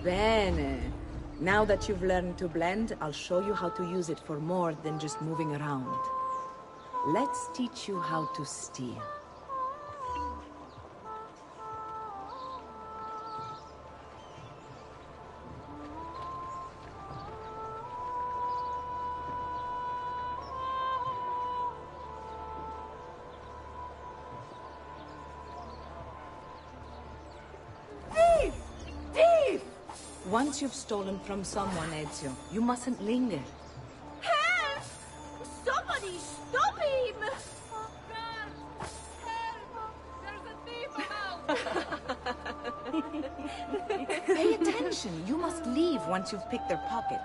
Bene. Now that you've learned to blend, I'll show you how to use it for more than just moving around. Let's teach you how to steal. Once you've stolen from someone, Ezio, you mustn't linger. Help! Somebody stop him! Oh, God! Help! There's a thief about! Pay attention. You must leave once you've picked their pocket.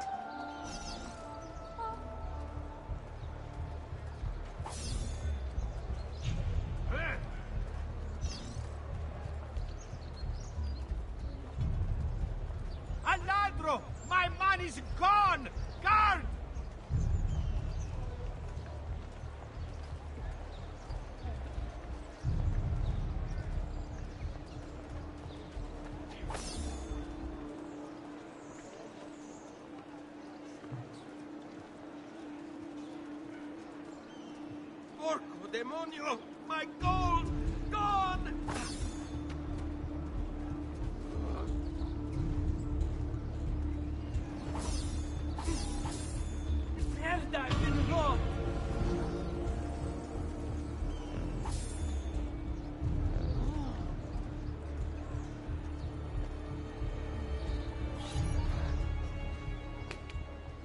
My money's gone! Guard! Porco demonio! My gold! Gone! Merda, I've been robbed!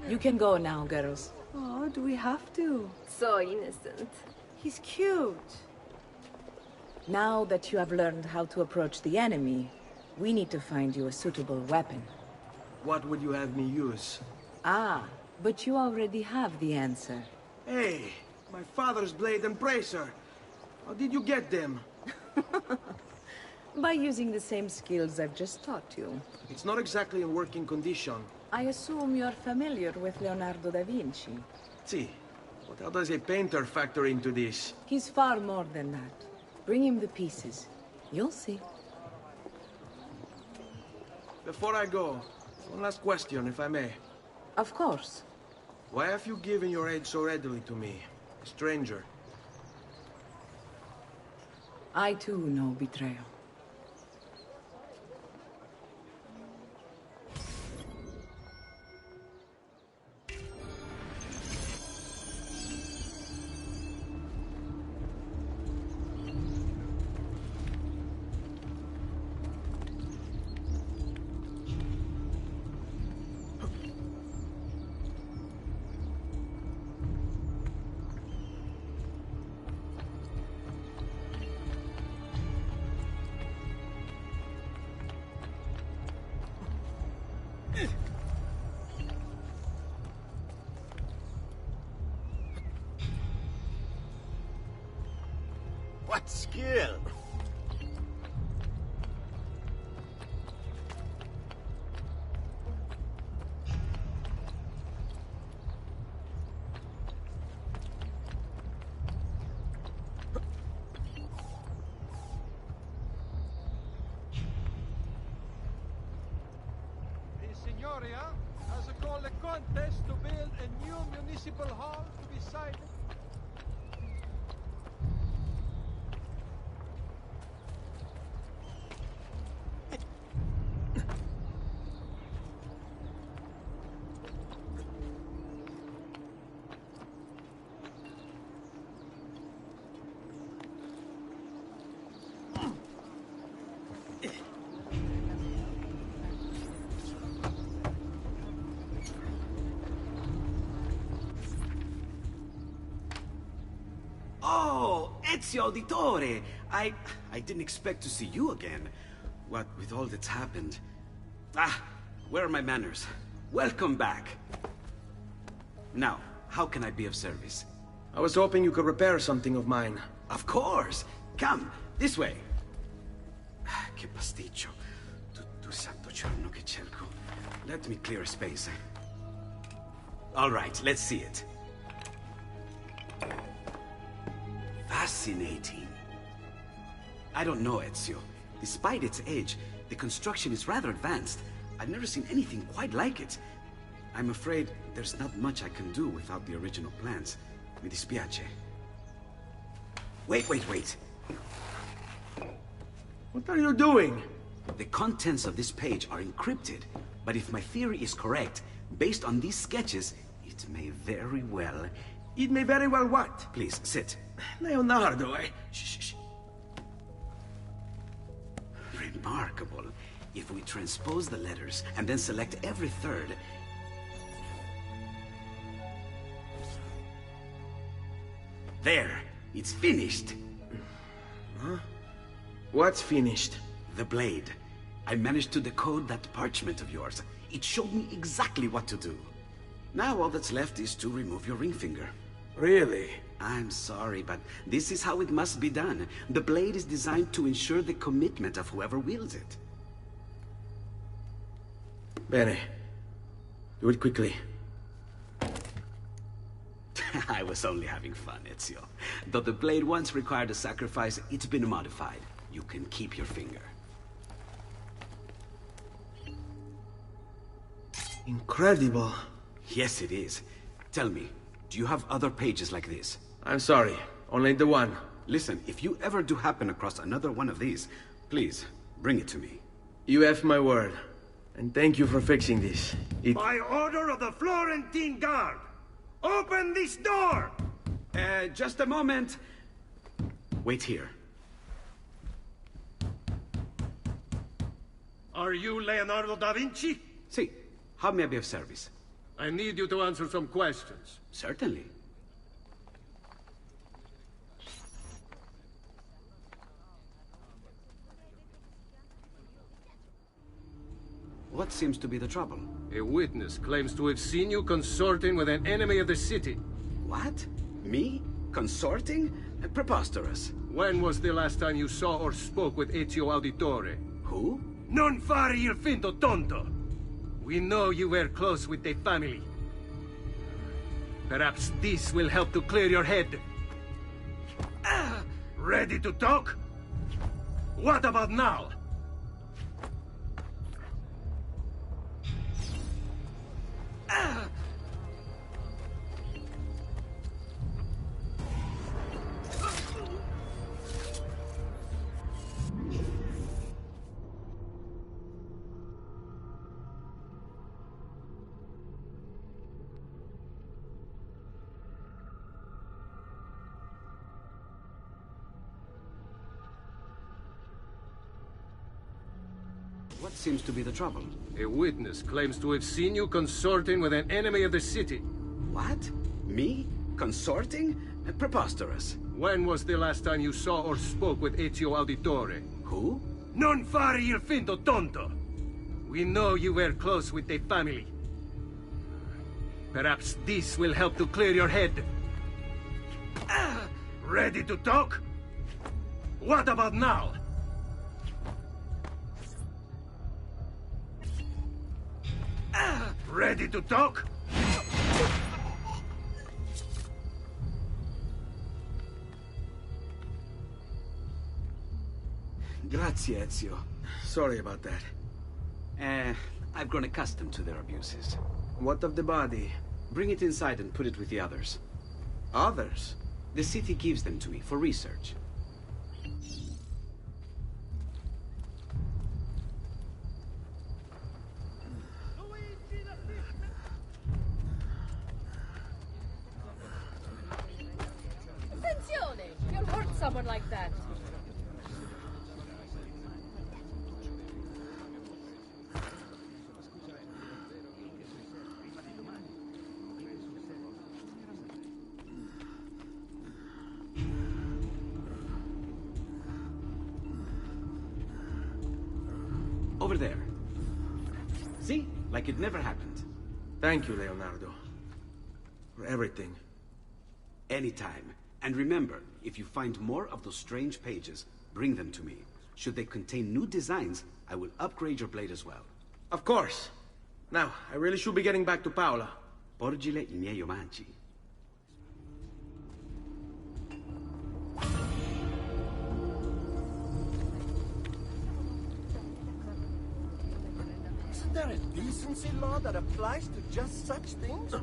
You can go now, girls. Oh, do we have to? So innocent. He's cute. Now that you have learned how to approach the enemy, we need to find you a suitable weapon. What would you have me use? Ah, but you already have the answer. Hey, my father's blade and bracer. How did you get them? By using the same skills I've just taught you. It's not exactly in working condition. I assume you're familiar with Leonardo da Vinci. See, but how does a painter factor into this? He's far more than that. Bring him the pieces. You'll see. Before I go, one last question, if I may. Of course. Why have you given your aid so readily to me, a stranger? I too know betrayal. What skill? The Signoria has called a contest to build a new municipal hall to be sited. Oh, Ezio Auditore! I didn't expect to see you again. What with all that's happened. Ah, where are my manners? Welcome back. Now, how can I be of service? I was hoping you could repair something of mine. Of course! Come, this way! Che pasticcio. Tutto santo giorno che cerco. Let me clear a space. All right, let's see it. Fascinating. I don't know, Ezio. Despite its age, the construction is rather advanced. I've never seen anything quite like it. I'm afraid there's not much I can do without the original plans. Mi dispiace. Wait. What are you doing? The contents of this page are encrypted, but if my theory is correct, based on these sketches, it may very well... It may very well what? Please, sit. Leonardo, Shh. Remarkable. If we transpose the letters and then select every third... There! It's finished! Huh? What's finished? The blade. I managed to decode that parchment of yours. It showed me exactly what to do. Now all that's left is to remove your ring finger. Really? I'm sorry, but this is how it must be done. The blade is designed to ensure the commitment of whoever wields it. Bene. Do it quickly. I was only having fun, Ezio. Though the blade once required a sacrifice, it's been modified. You can keep your finger. Incredible. Yes, it is. Tell me, do you have other pages like this? I'm sorry. Only the one. Listen, if you ever do happen across another one of these, please, bring it to me. You have my word. And thank you for fixing this. By order of the Florentine Guard! Open this door! Just a moment. Wait here. Are you Leonardo da Vinci? See, how may I be of service? I need you to answer some questions. Certainly. What seems to be the trouble? A witness claims to have seen you consorting with an enemy of the city. What? Me? Consorting? Preposterous. When was the last time you saw or spoke with Ezio Auditore? Who? Non fare il finto tonto! We know you were close with the family. Perhaps this will help to clear your head. Ready to talk? What about now? What seems to be the trouble? A witness claims to have seen you consorting with an enemy of the city. What? Me? Consorting? Preposterous. When was the last time you saw or spoke with Ezio Auditore? Who? Non fare il finto tonto! We know you were close with the family. Perhaps this will help to clear your head. Ready to talk? What about now? Ready to talk? Grazie, Ezio. Sorry about that. I've grown accustomed to their abuses. What of the body? Bring it inside and put it with the others. Others? The city gives them to me for research. Attenzione! You'll hurt someone like that. Over there. See? Like it never happened. Thank you, Leonardo. For everything. Anytime. And remember, if you find more of those strange pages, bring them to me. Should they contain new designs, I will upgrade your blade as well. Of course. Now, I really should be getting back to Paola. Porgile I miei omaggi. there a decency law that applies to just such things?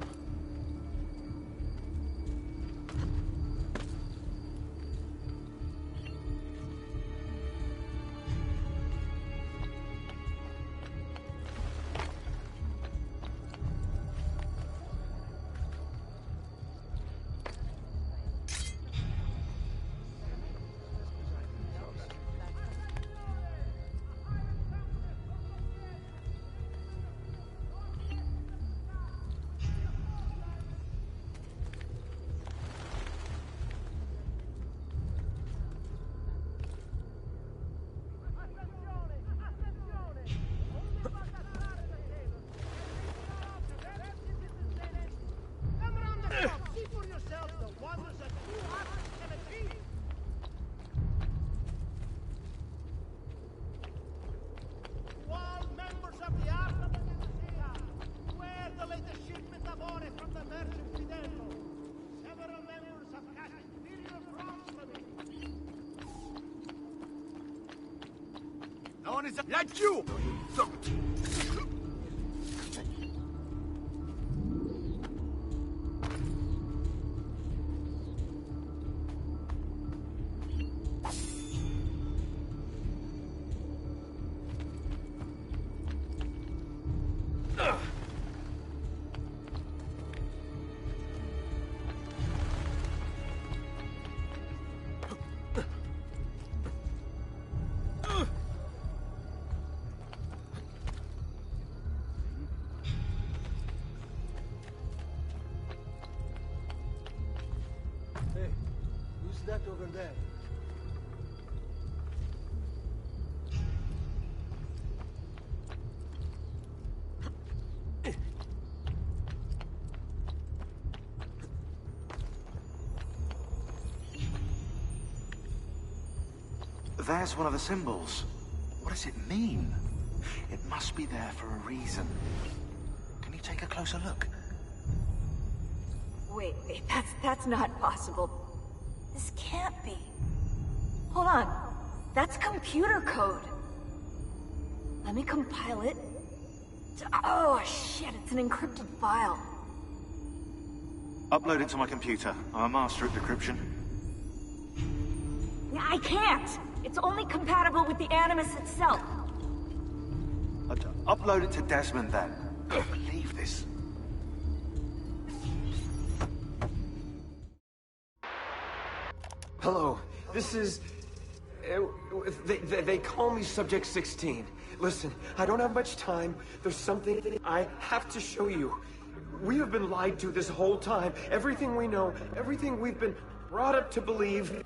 No one is like you! Hey, who's that over there? There's one of the symbols. What does it mean? It must be there for a reason. Can you take a closer look? Wait, that's not possible. This can't be. Hold on. That's computer code. Let me compile it. Oh, shit, it's an encrypted file. Upload it to my computer. I'm a master at decryption. I can't! It's only compatible with the Animus itself. Upload it to Desmond, then. I can't believe this. Hello, this is... They call me Subject 16. Listen, I don't have much time. There's something I have to show you. We have been lied to this whole time. Everything we know, everything we've been brought up to believe,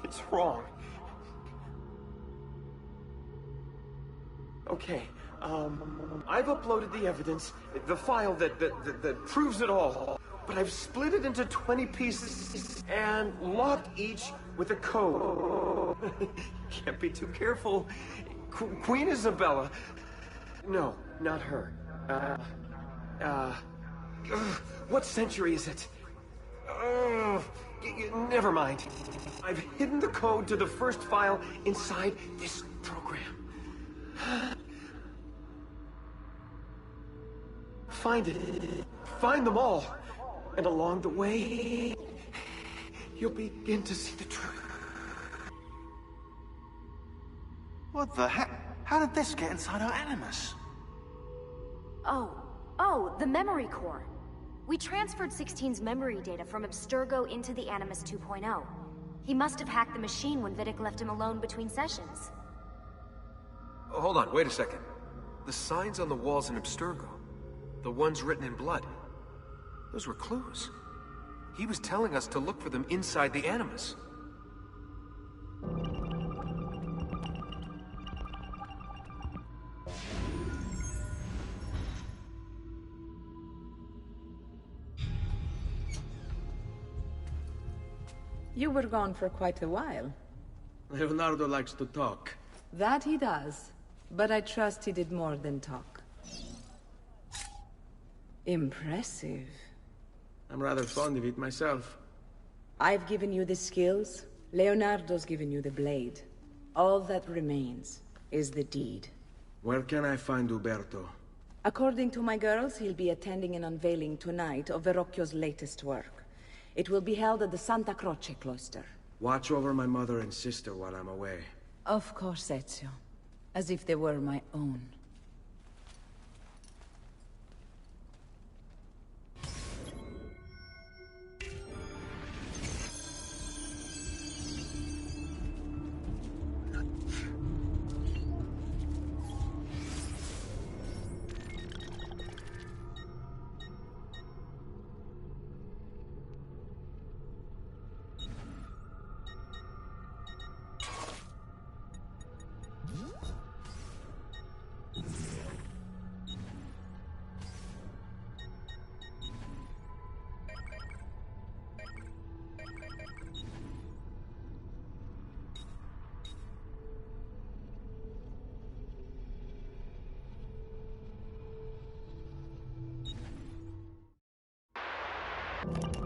it's wrong. Okay, I've uploaded the evidence, the file that proves it all. But I've split it into 20 pieces and locked each with a code. Can't be too careful. Queen Isabella. No, not her. What century is it? Never mind. I've hidden the code to the first file inside this program. Find it. Find them all. And along the way, you'll begin to see the truth. What the heck? How did this get inside our Animus? Oh, the memory core. We transferred 16's memory data from Abstergo into the Animus 2.0. He must have hacked the machine when Vidic left him alone between sessions. Hold on, wait a second. The signs on the walls in Abstergo, the ones written in blood, those were clues. He was telling us to look for them inside the Animus. You were gone for quite a while. Leonardo likes to talk. That he does, but I trust he did more than talk. Impressive. I'm rather fond of it myself. I've given you the skills, Leonardo's given you the blade. All that remains is the deed. Where can I find Uberto? According to my girls, he'll be attending an unveiling tonight of Verrocchio's latest work. It will be held at the Santa Croce cloister. Watch over my mother and sister while I'm away. Of course, Ezio. As if they were my own.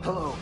Hello.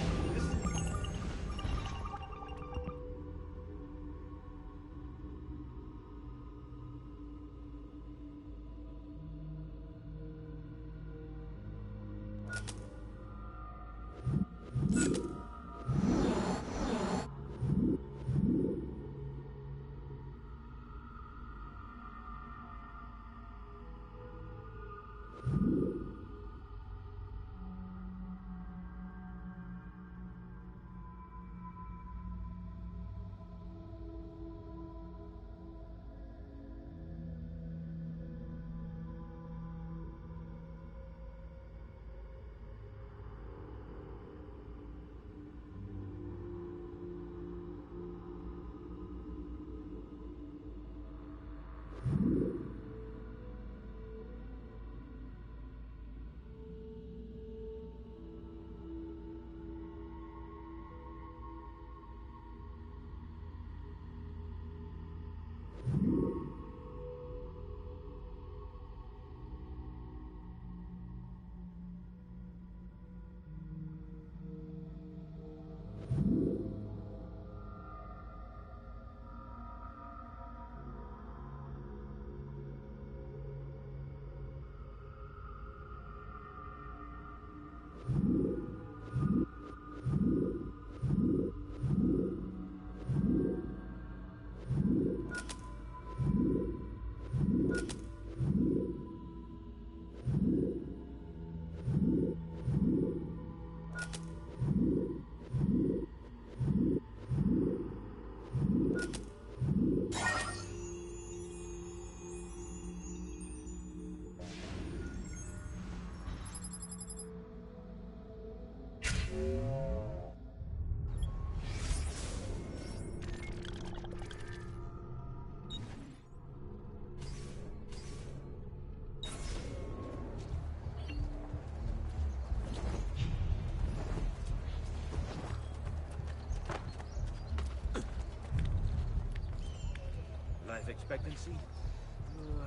Life expectancy?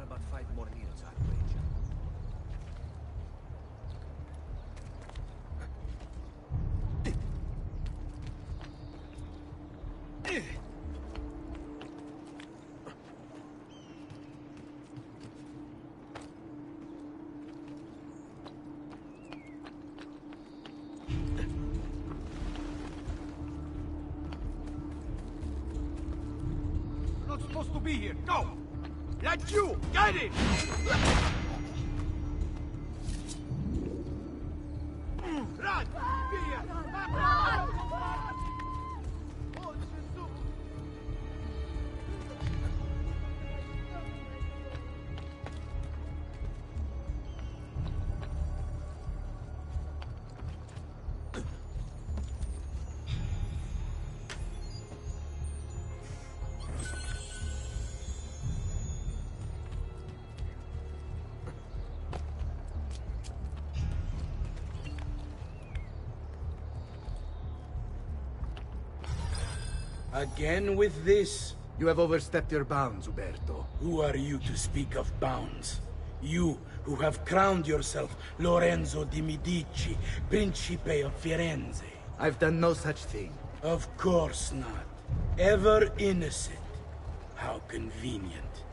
About 5 more years, I'd wager. Not supposed to be here. No! That's you! Get it! Run! Via! Run! Again with this? You have overstepped your bounds, Uberto. Who are you to speak of bounds? You, who have crowned yourself Lorenzo di Medici, Principe of Firenze. I've done no such thing. Of course not. Ever innocent. How convenient.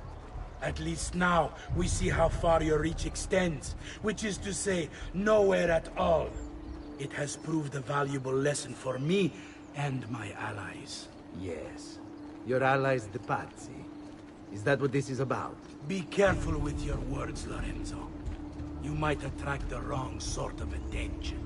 At least now, we see how far your reach extends, which is to say, nowhere at all. It has proved a valuable lesson for me and my allies. Yes. Your allies, the Pazzi. Is that what this is about? Be careful with your words, Lorenzo. You might attract the wrong sort of attention.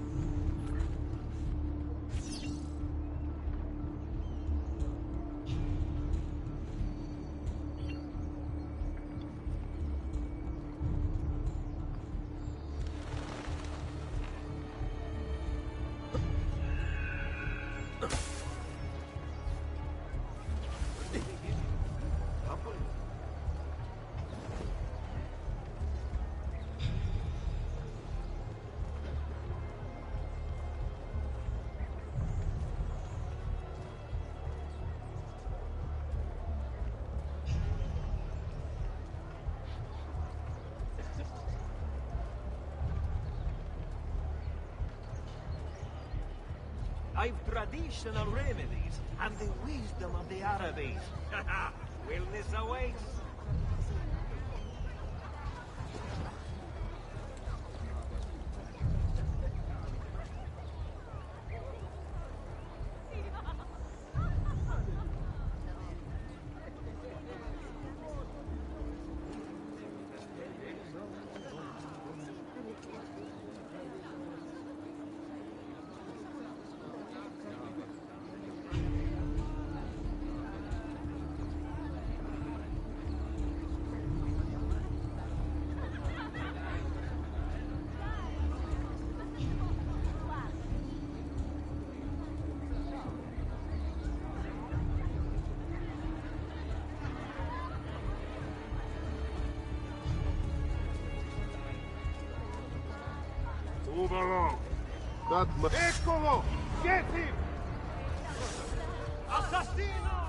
I've traditional remedies and the wisdom of the Arabes. Wellness awaits. Move along. Eccolo! Get him! Assassino!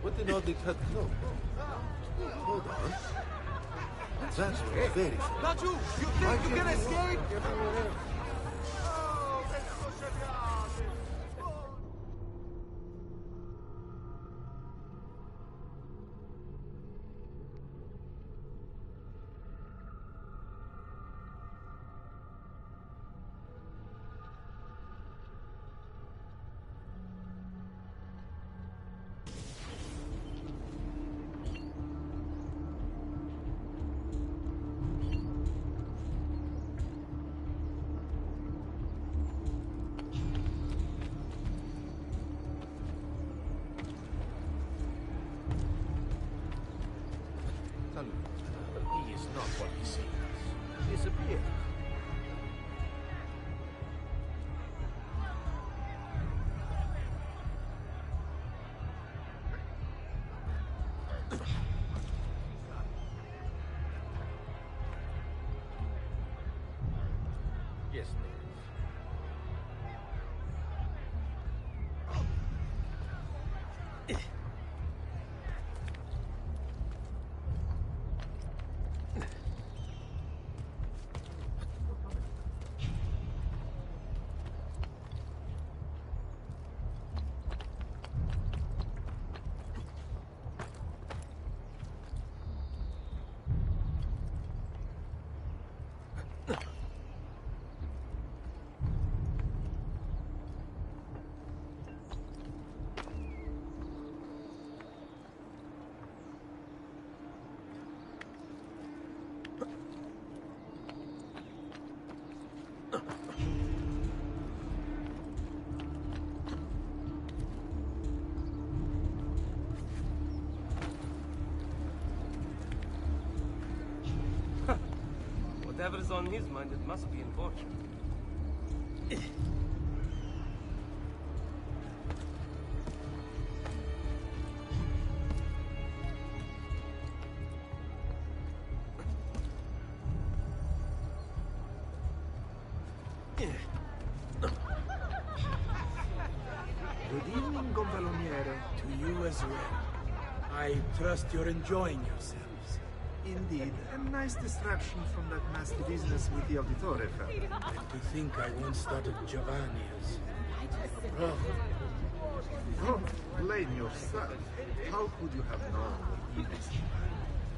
What in all the cut? No. Hold on. That's very funny. Not you! You think you can escape? He is not what he seems. Disappear. Yes, Whatever's on his mind, it must be important. Good evening, Gonfaloniere. To you as well. I trust you're enjoying yourselves. Indeed. A nice distraction from that nasty business with the Auditore family. To think I once started Giovanni's. Oh, Don't blame yourself. How could you have known what he was?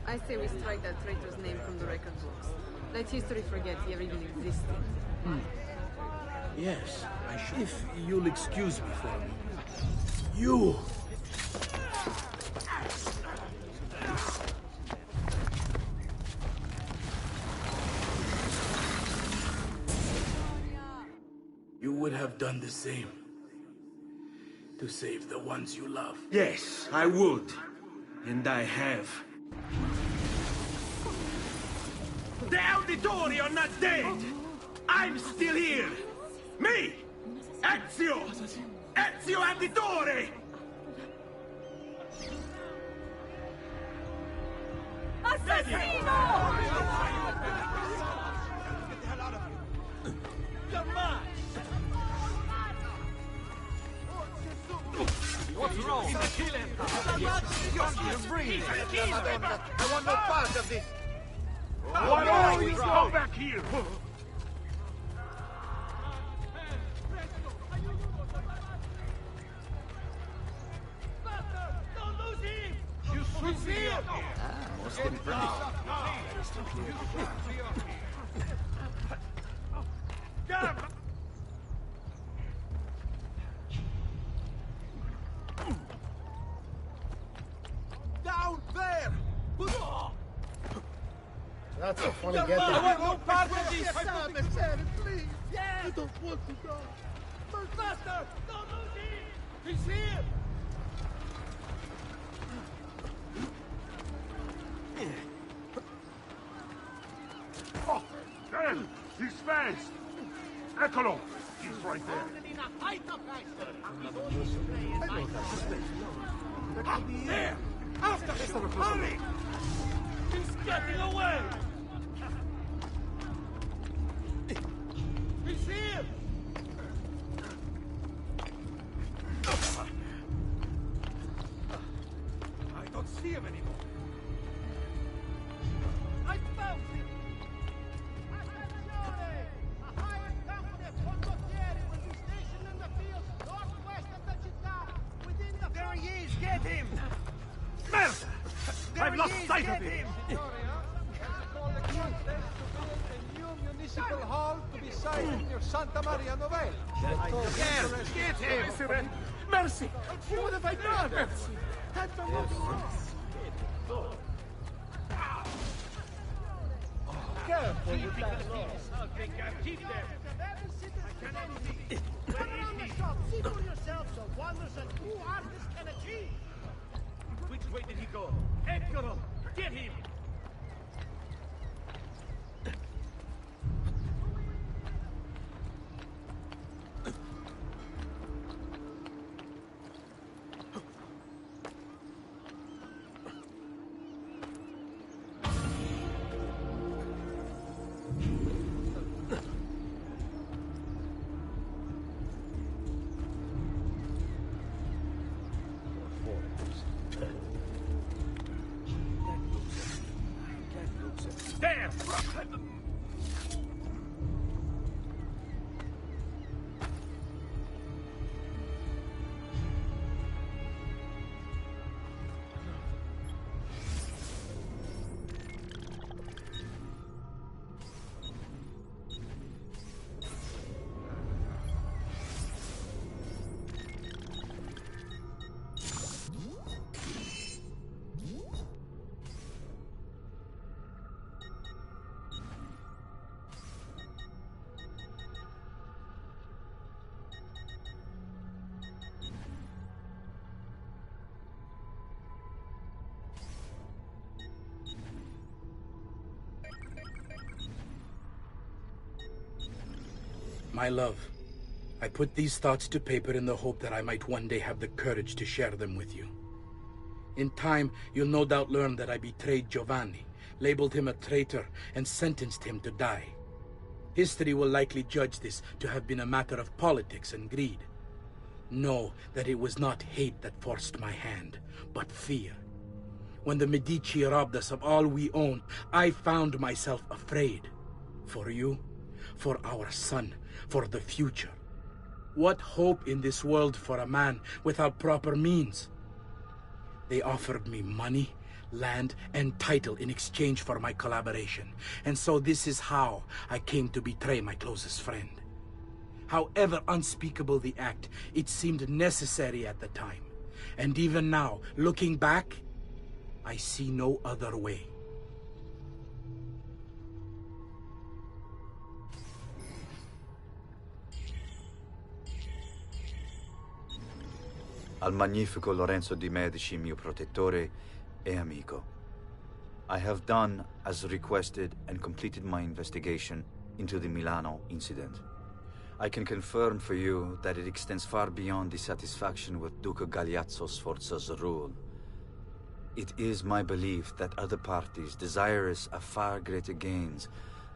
I say we strike that traitor's name from the record books. Let history forget he ever even existed. yes, I should. If you'll excuse me for a moment. You! You would have done the same. To save the ones you love. Yes, I would. And I have. The Auditori are not dead! I'm still here! Me! Ezio! Ezio Auditore! Assassino! Come on! What's wrong? Kill him! You're breathing! I want no part of this! What are you? Go back here! You should see it! Most impressive. Down there! That's a funny get I there. want no part of this! Please! I don't want to go. Faster! Don't lose him! He's here! Oh, damn! He's fast! Eccolo! He's right there. There! After him! Hurry! He's getting away! He's here! I don't see him anymore. I found him! Attenzione! A hired company of condottieri will be stationed in the fields northwest of the città, within the... There he is! Get him! Merda! I've lost sight of him! Call the contest to build a new municipal hall to be sited near Santa Maria Novella. Get him! Mercy! What have I done? Mercy! Have the Careful with that roll. Keep there! Come on the shop, see for yourselves the wonders that two artists can achieve. Which way did he go? Eccolo! Get him! There! My love, I put these thoughts to paper in the hope that I might one day have the courage to share them with you. In time, you'll no doubt learn that I betrayed Giovanni, labeled him a traitor, and sentenced him to die. History will likely judge this to have been a matter of politics and greed. Know that it was not hate that forced my hand, but fear. When the Medici robbed us of all we owned, I found myself afraid. For you, for our son, for the future. What hope in this world for a man without proper means? They offered me money, land, and title in exchange for my collaboration. And so this is how I came to betray my closest friend. However unspeakable the act, it seemed necessary at the time. And even now, looking back, I see no other way. Al magnifico Lorenzo di Medici, mio protettore e amico. I have done as requested and completed my investigation into the Milano incident. I can confirm for you that it extends far beyond dissatisfaction with Duca Galeazzo Sforza's rule. It is my belief that other parties, desirous of far greater gains,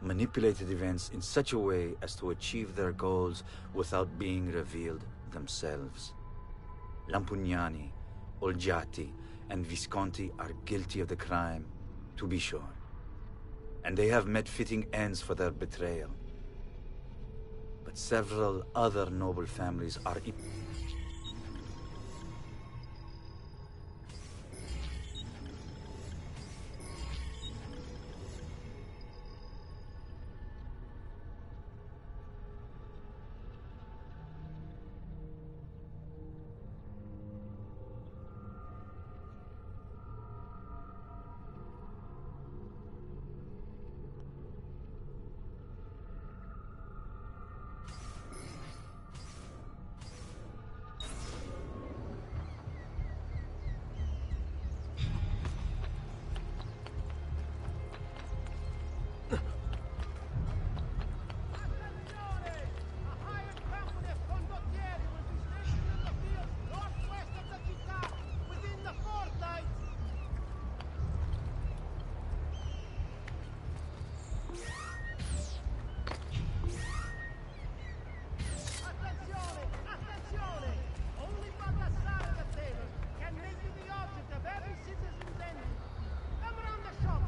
manipulated events in such a way as to achieve their goals without being revealed themselves. Lampugnani, Olgiati, and Visconti are guilty of the crime, to be sure. And they have met fitting ends for their betrayal. But several other noble families are...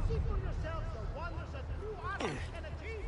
See for yourself the wonders that true art can achieve.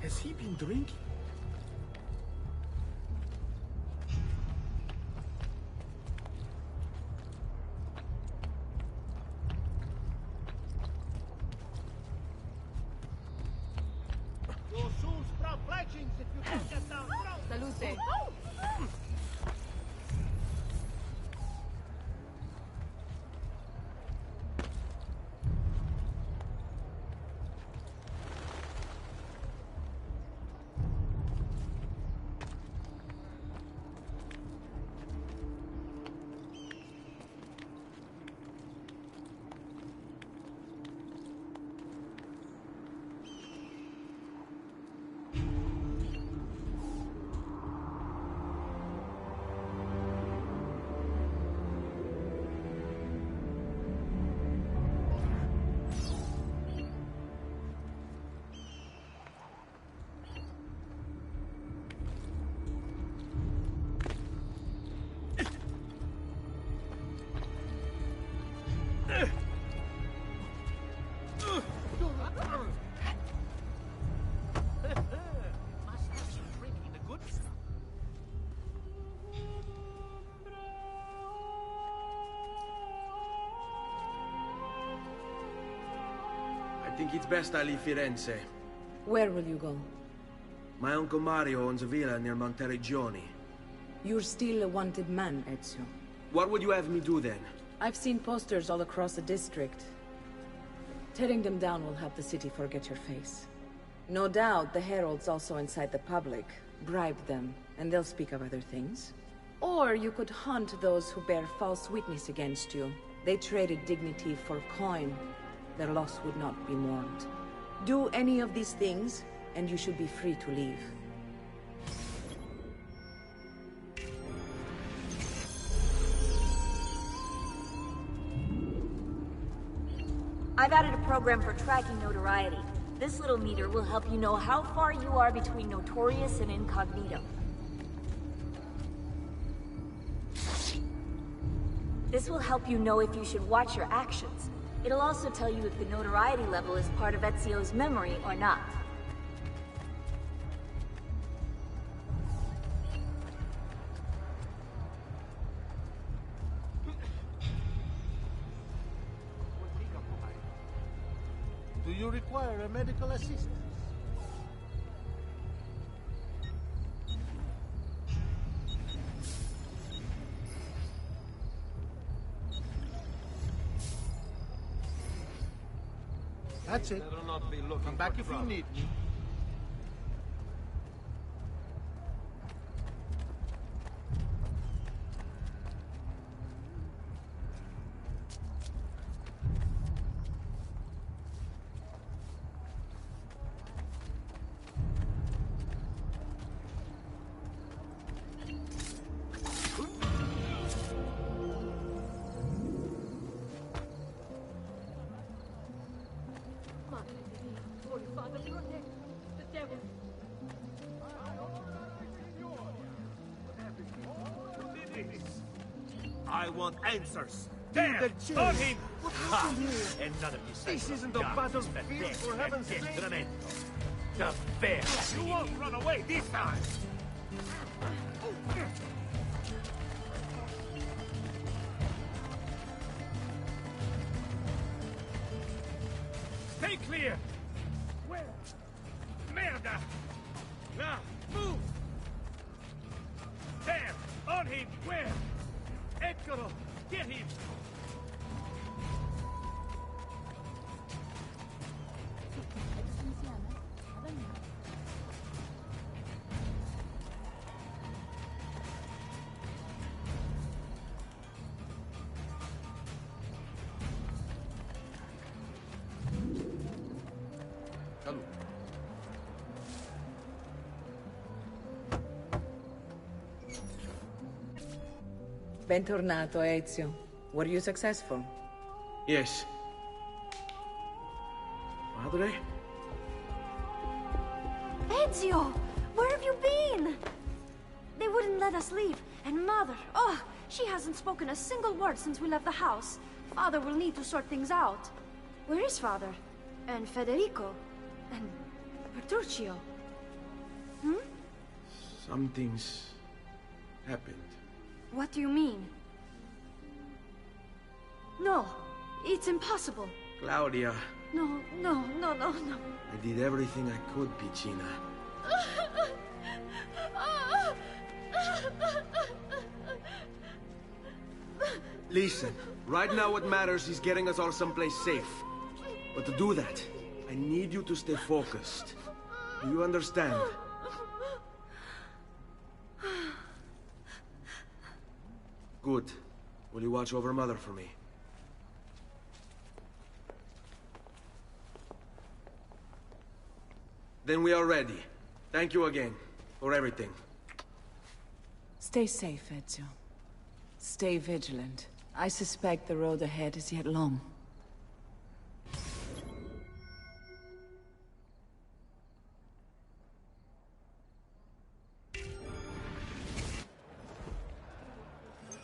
Has he been drinking? You'll soon sprout fletchings if you don't get down. Salute. I think it's best I leave Firenze. Where will you go? My Uncle Mario owns a villa near Monteregioni. You're still a wanted man, Ezio. What would you have me do then? I've seen posters all across the district. Tearing them down will help the city forget your face. No doubt the heralds also incite the public. Bribe them, and they'll speak of other things. Or you could hunt those who bear false witness against you. They traded dignity for coin. Their loss would not be mourned. Do any of these things, and you should be free to leave. I've added a program for tracking notoriety. This little meter will help you know how far you are between notorious and incognito. This will help you know if you should watch your actions. It'll also tell you if the notoriety level is part of Ezio's memory or not. Do you require require medical assistance. That's it. Better not be looking Come back for if you trouble. need me. I want answers. There! the chase. On him! What Ha! happened here? And none of you This isn't the battlefield, for heaven's sake. The fair. You won't run away this time! Stay clear! Where? Merda! Now, move! There! On him! Where? Eccolo! Get him! Bentornato, Ezio. Were you successful? Yes. Padre? Ezio! Where have you been? They wouldn't let us leave. And Mother, oh, she hasn't spoken a single word since we left the house. Father will need to sort things out. Where is Father? And Federico? And Petruccio? Hmm? Something's happened. What do you mean? No, it's impossible. Claudia, No. I did everything I could, Piccina. Listen, right now what matters is getting us all someplace safe. But to do that, I need you to stay focused. Do you understand? Good. Will you watch over Mother for me? Then we are ready. Thank you again for everything. Stay safe, Ezio. Stay vigilant. I suspect the road ahead is yet long.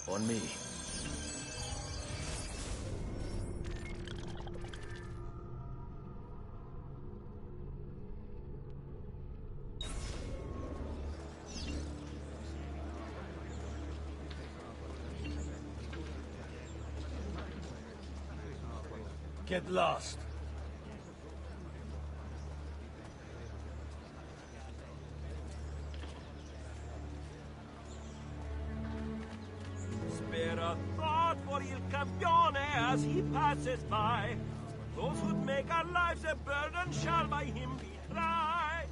On me. Get lost. Spare a thought for Il Campione as he passes by. Those who'd make our lives a burden shall by him be tried.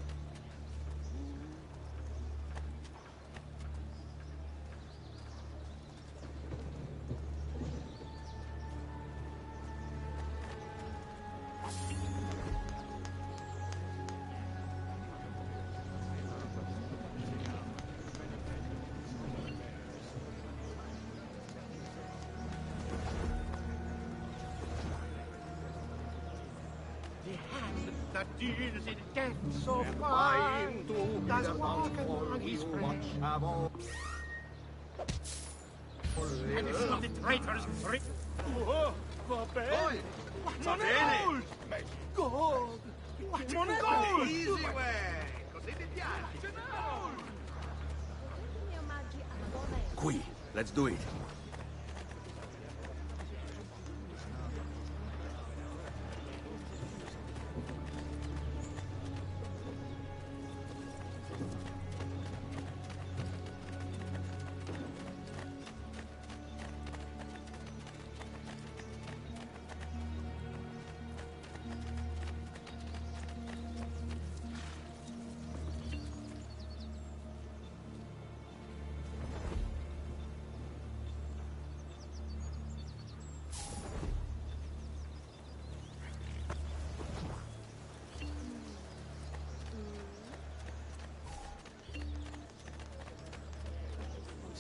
That deals in death so fine, does walk along his flesh. And it's not the traitors free. Oh, va bene. Va bene. Gold. What gold? Easy way. Così mi piace. Qui. Let's do it.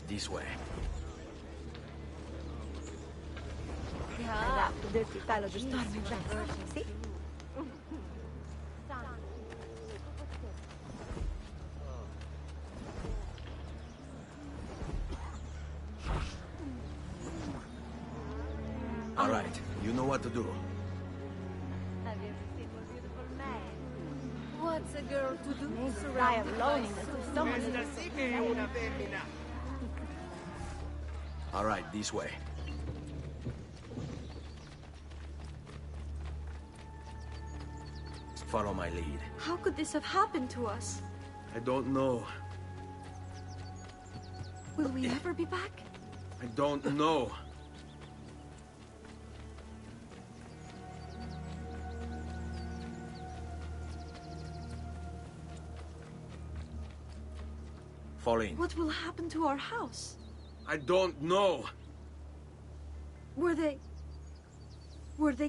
This way. Esatto, dirti stai lo giusto. Sì? All right, you know what to do. What's a girl to do? Stai alone in this someone All right, this way. Follow my lead. How could this have happened to us? I don't know. Will we ever be back? I don't know. Fall in. What will happen to our house? I don't know. Were they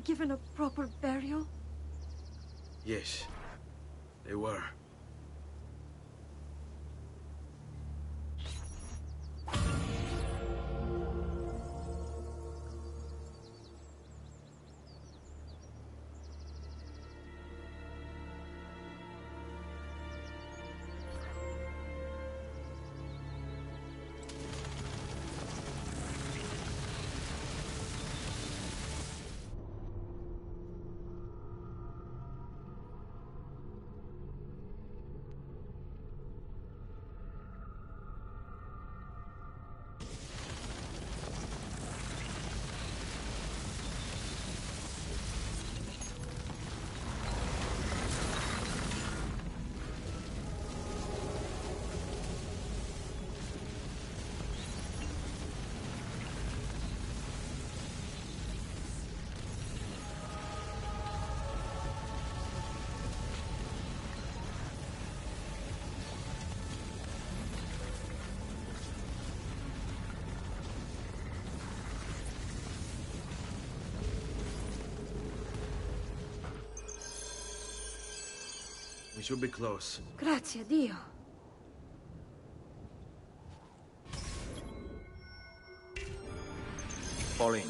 given a proper burial? Yes, they were. We should be close. Grazie a Dio. Fall in.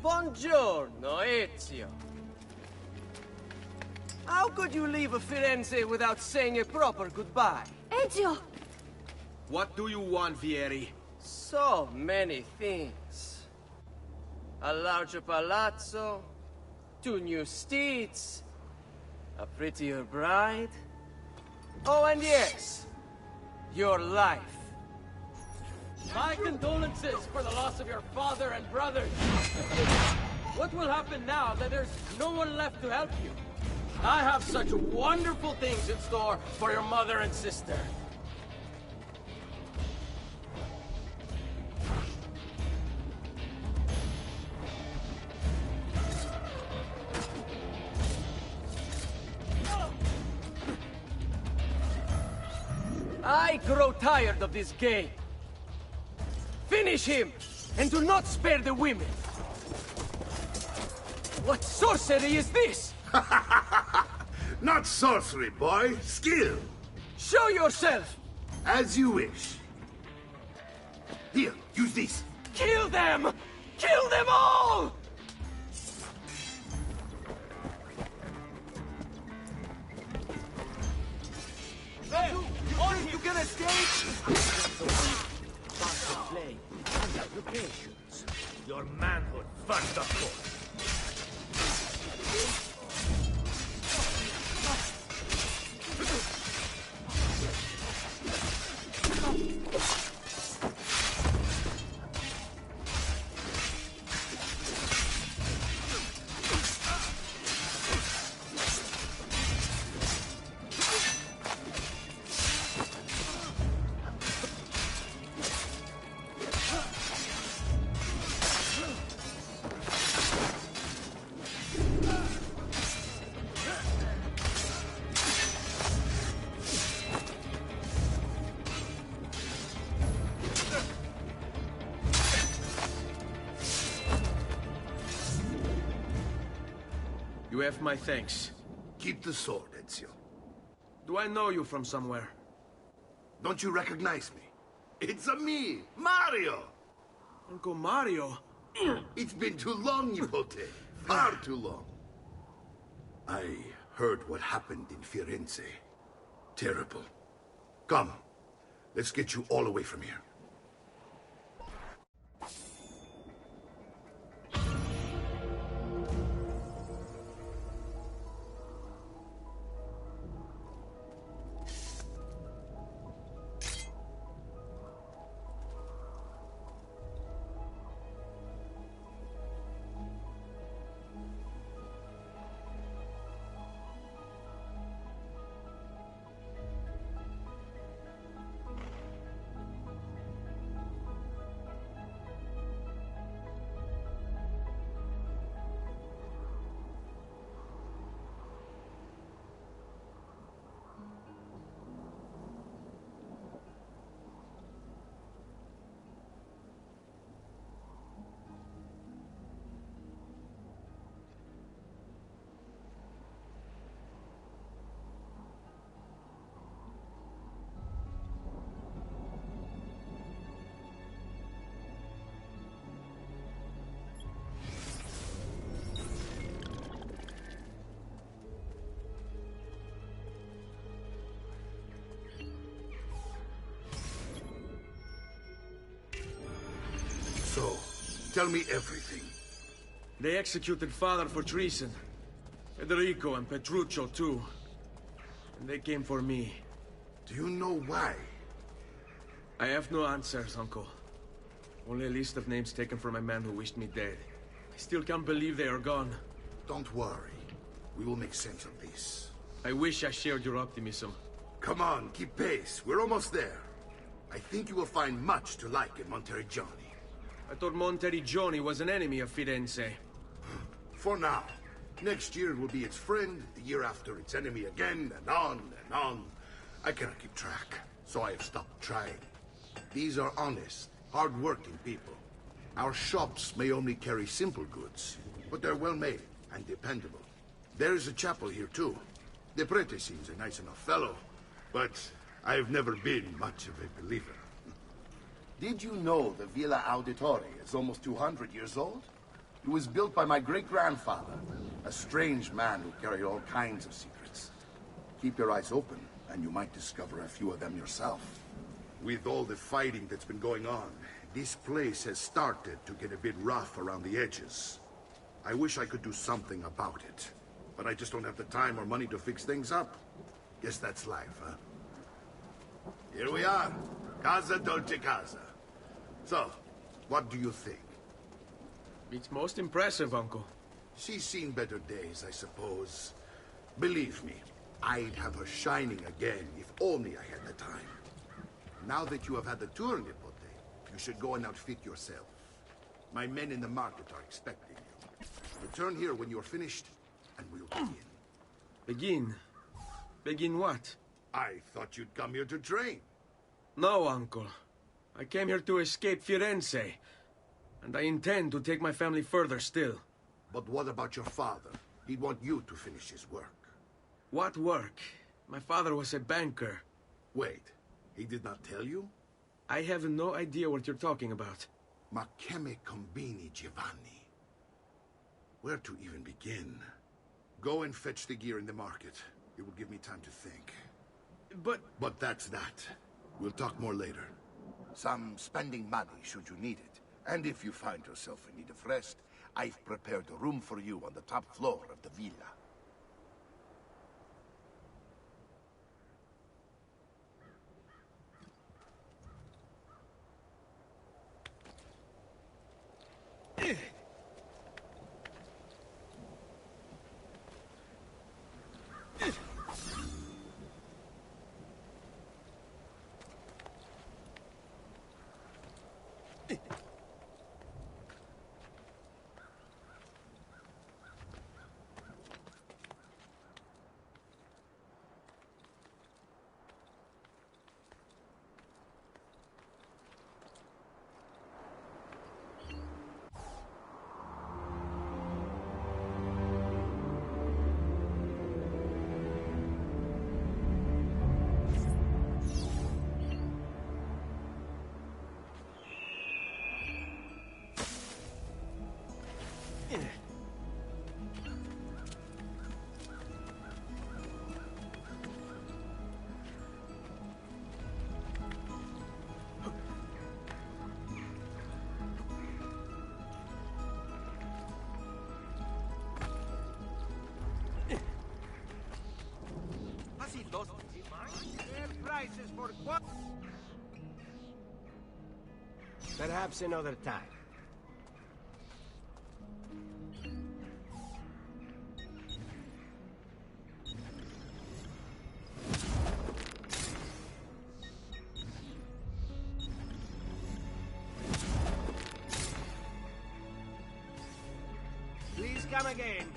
Buongiorno, Ezio. How could you leave Firenze without saying a proper goodbye? Ezio! What do you want, Vieri? So many things. A larger palazzo, 2 new steeds, a prettier bride. Oh, and yes, your life. My condolences for the loss of your father and brothers. What will happen now that there's no one left to help you? I have such wonderful things in store for your mother and sister. I grow tired of this game. Finish him, and do not spare the women. What sorcery is this? Not sorcery, boy. Skill. Show yourself! As you wish. Here, use this. Kill them! Kill them all! Hey! You can escape! Play and applications. Your manhood first, of course. have my thanks. Keep the sword, Ezio. Do I know you from somewhere? Don't you recognize me? It's me, Mario! Uncle Mario? It's been too long, Nipote. Far too long. I heard what happened in Firenze. Terrible. Come, let's get you all away from here. So, tell me everything. They executed Father for treason. Federico and Petruccio, too. And they came for me. Do you know why? I have no answers, Uncle. Only a list of names taken from a man who wished me dead. I still can't believe they are gone. Don't worry. We will make sense of this. I wish I shared your optimism. Come on, keep pace. We're almost there. I think you will find much to like in Monteriggioni. I thought Monteriggioni was an enemy of Firenze. For now. Next year it will be its friend, the year after its enemy again, and on and on. I cannot keep track, so I have stopped trying. These are honest, hard-working people. Our shops may only carry simple goods, but they're well-made and dependable. There is a chapel here, too. The prete seems a nice enough fellow, but I have never been much of a believer. Did you know the Villa Auditore is almost 200 years old? It was built by my great-grandfather, a strange man who carried all kinds of secrets. Keep your eyes open, and you might discover a few of them yourself. With all the fighting that's been going on, this place has started to get a bit rough around the edges. I wish I could do something about it, but I just don't have the time or money to fix things up. Guess that's life, huh? Here we are. Casa Dolce Casa. So, what do you think? It's most impressive, Uncle. She's seen better days, I suppose. Believe me, I'd have her shining again if only I had the time. Now that you have had the tour, Nipote, you should go and outfit yourself. My men in the market are expecting you. Return here when you're finished, and we'll begin. Begin? Begin what? I thought you'd come here to train. No, Uncle. I came here to escape Firenze. And I intend to take my family further still. But what about your father? He'd want you to finish his work. What work? My father was a banker. Wait, he did not tell you? I have no idea what you're talking about. Ma che me combini, Giovanni? Where to even begin? Go and fetch the gear in the market. It will give me time to think. But that's that. We'll talk more later. Some spending money should you need it. And if you find yourself in need of rest, I've prepared a room for you on the top floor of the villa. Perhaps another time. Please come again.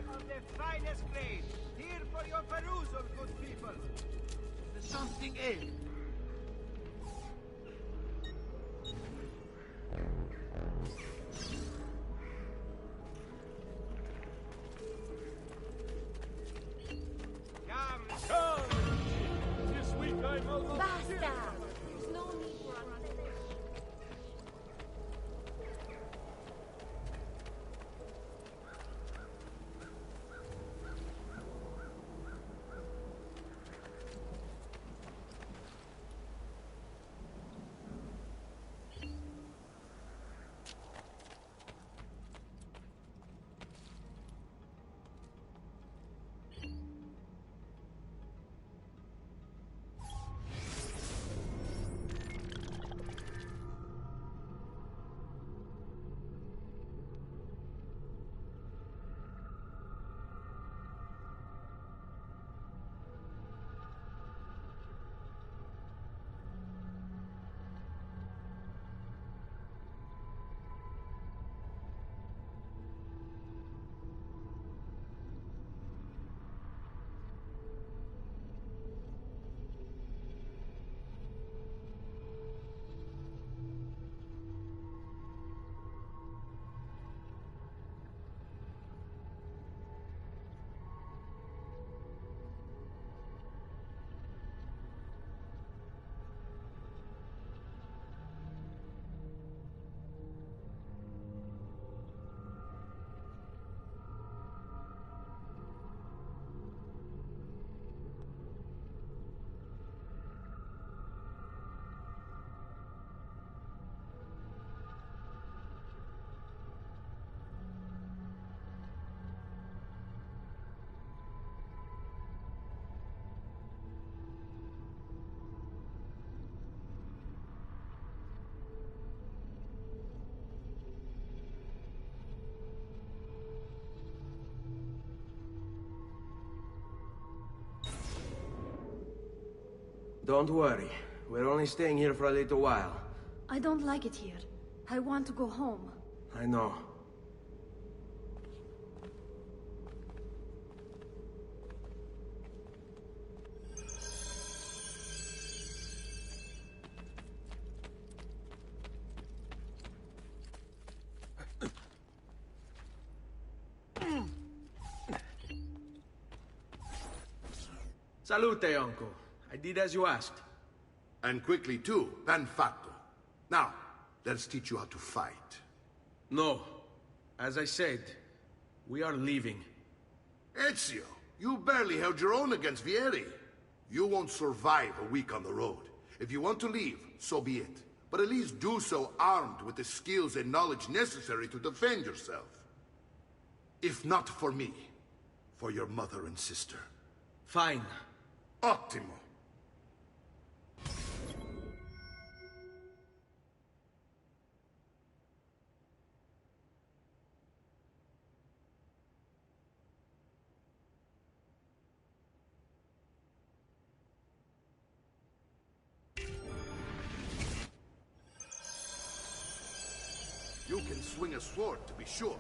Of the finest grade, here for your perusal, good people. There's something in. This week I'm almost Basta! There's no need for a translation. Don't worry. We're only staying here for a little while. I don't like it here. I want to go home. I know. Salute, uncle. I did as you asked. And quickly too, ben fatto. Now, let's teach you how to fight. No. As I said, we are leaving. Ezio, you barely held your own against Vieri. You won't survive a week on the road. If you want to leave, so be it. But at least do so armed with the skills and knowledge necessary to defend yourself. If not for me, for your mother and sister. Fine. Ottimo. You can swing a sword, to be sure,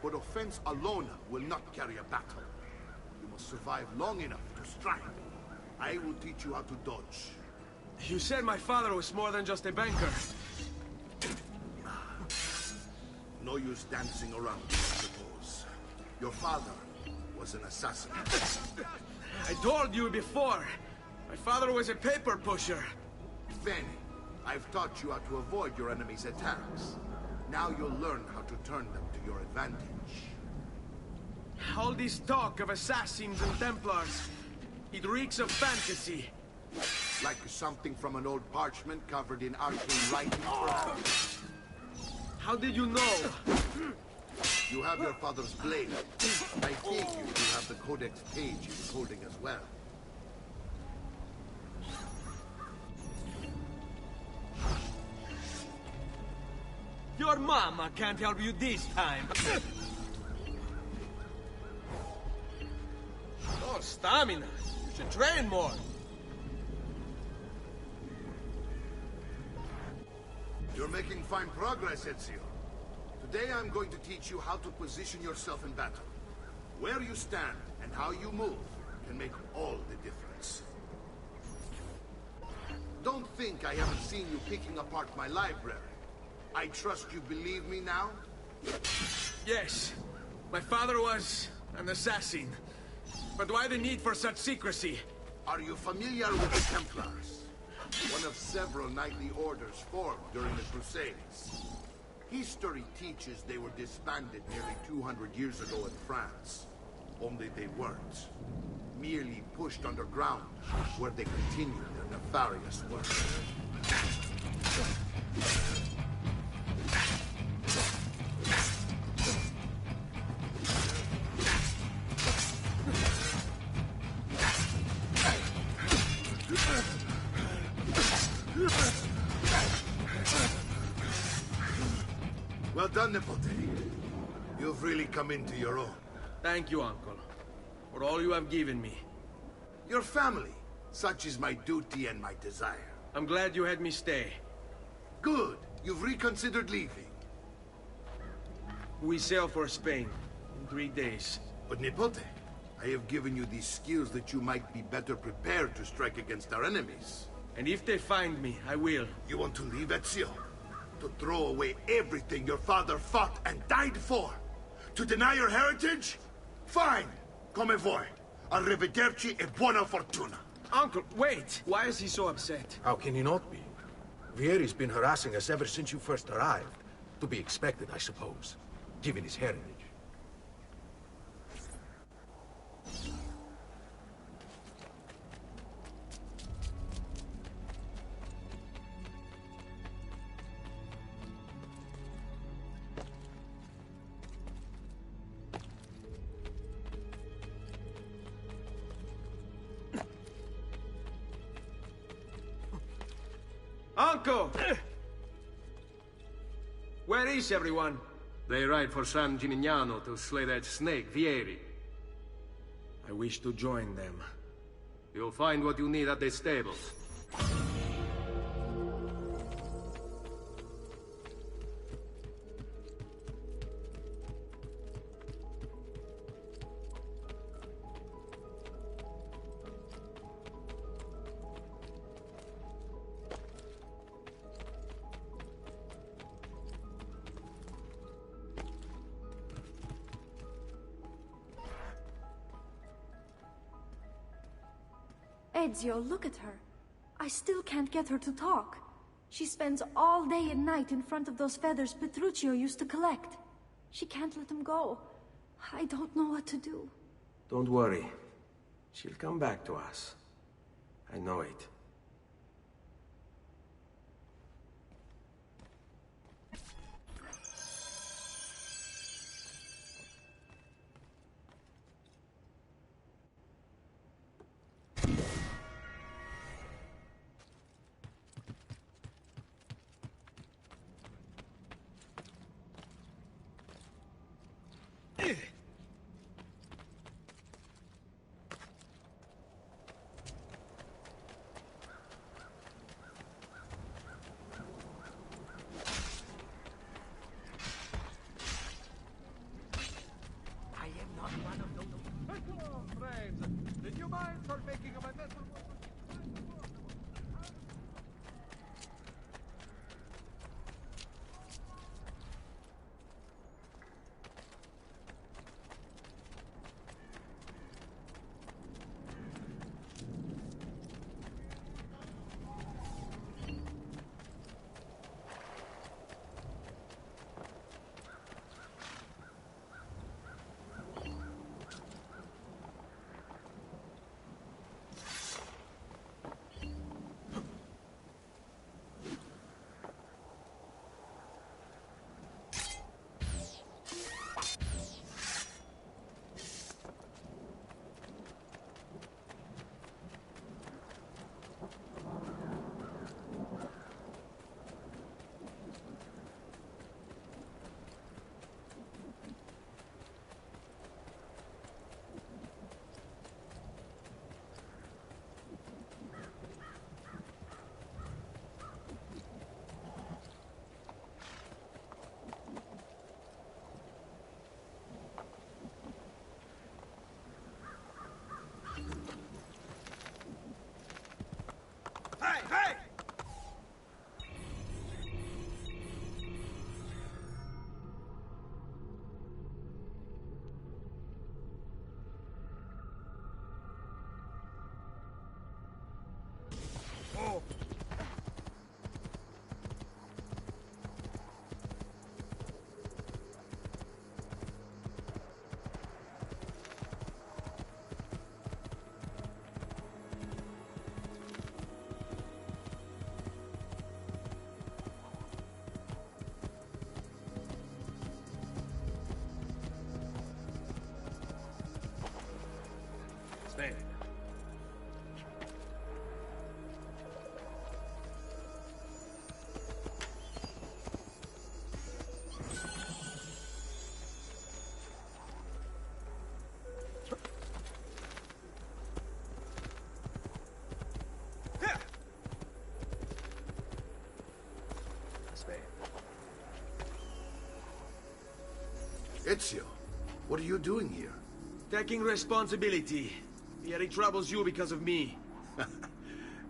but offense alone will not carry a battle. You must survive long enough to strike. I will teach you how to dodge. You said my father was more than just a banker. No use dancing around, I suppose. Your father was an assassin. I told you before. My father was a paper pusher. Then, I've taught you how to avoid your enemy's attacks. Now you'll learn how to turn them to your advantage. All this talk of assassins and Templars, it reeks of fantasy. Like something from an old parchment covered in arcane writing, perhaps? How did you know? You have your father's blade. I figured you have the codex page he was holding as well. Your mama can't help you this time. Oh, stamina. You should train more. You're making fine progress, Ezio. Today I'm going to teach you how to position yourself in battle. Where you stand and how you move can make all the difference. Don't think I haven't seen you picking apart my library. I trust you believe me now? Yes. My father was an assassin. But why the need for such secrecy? Are you familiar with the Templars? One of several knightly orders formed during the Crusades. History teaches they were disbanded nearly 200 years ago in France. Only they weren't. Merely pushed underground, where they continued their nefarious work. Well done, Nipote. You've really come into your own. Thank you, Uncle, for all you have given me. Your family. Such is my duty and my desire. I'm glad you had me stay. Good. You've reconsidered leaving. We sail for Spain in 3 days. But Nipote, I have given you these skills that you might be better prepared to strike against our enemies. And if they find me, I will. You want to leave, Ezio? To throw away everything your father fought and died for? To deny your heritage? Fine! Come voi. Arrivederci e buona fortuna. Uncle, wait! Why is he so upset? How can he not be? Vieri's been harassing us ever since you first arrived. To be expected, I suppose, given his heritage. Uncle! Where is everyone? They ride for San Gimignano to slay that snake, Vieri. I wish to join them. You'll find what you need at the stables. Ezio, look at her. I still can't get her to talk. She spends all day and night in front of those feathers Petruchio used to collect. She can't let them go. I don't know what to do. Don't worry. She'll come back to us. I know it. Ezio, what are you doing here? Taking responsibility. Vieri troubles you because of me.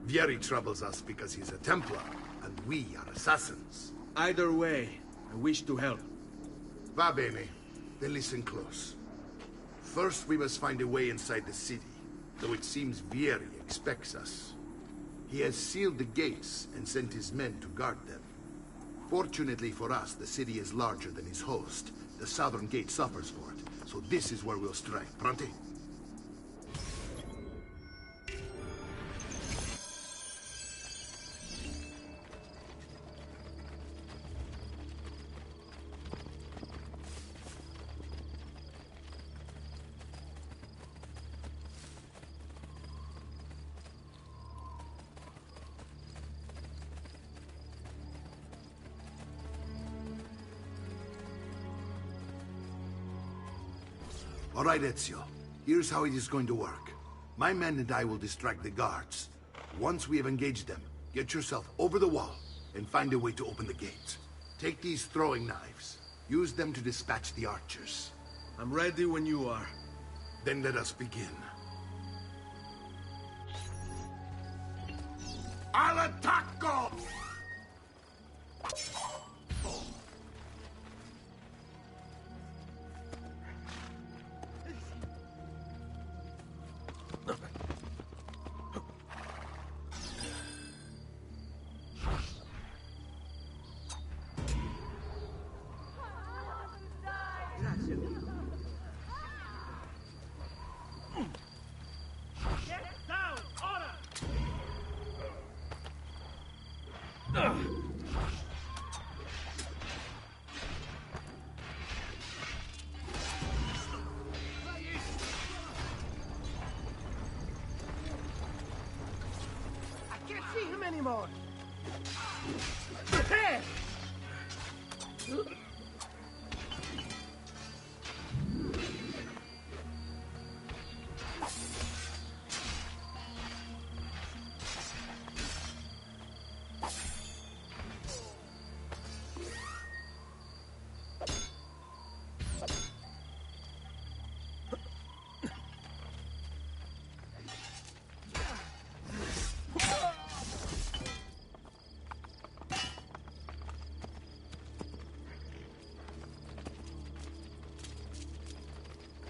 Vieri troubles us because he's a Templar, and we are assassins. Either way, I wish to help. Va bene. Then listen close. First, we must find a way inside the city, though it seems Vieri expects us. He has sealed the gates and sent his men to guard them. Fortunately for us, the city is larger than his host. The southern gate suffers for it, so this is where we'll strike. Pronti? All right, Ezio. Here's how it is going to work. My men and I will distract the guards. Once we have engaged them, get yourself over the wall and find a way to open the gates. Take these throwing knives. Use them to dispatch the archers. I'm ready when you are. Then let us begin. Al attacco! Anymore.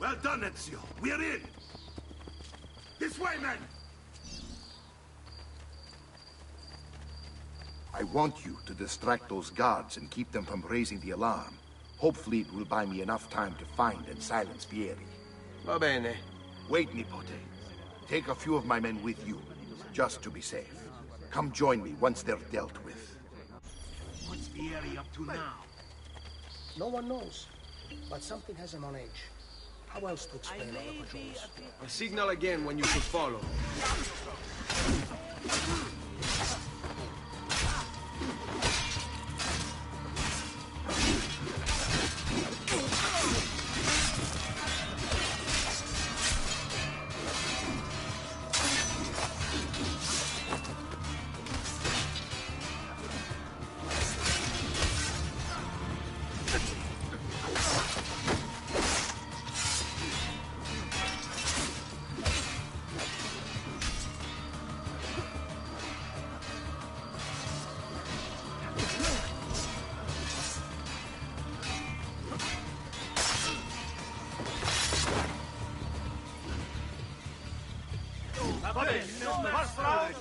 Well done, Ezio. We're in! This way, men! I want you to distract those guards and keep them from raising the alarm. Hopefully it will buy me enough time to find and silence Vieri. Va bene. Wait, Nipote. Take a few of my men with you, just to be safe. Come join me once they're dealt with. What's Vieri up to now? No one knows, but something has him on edge. How else to explain all the patrols? I'll signal again when you should follow.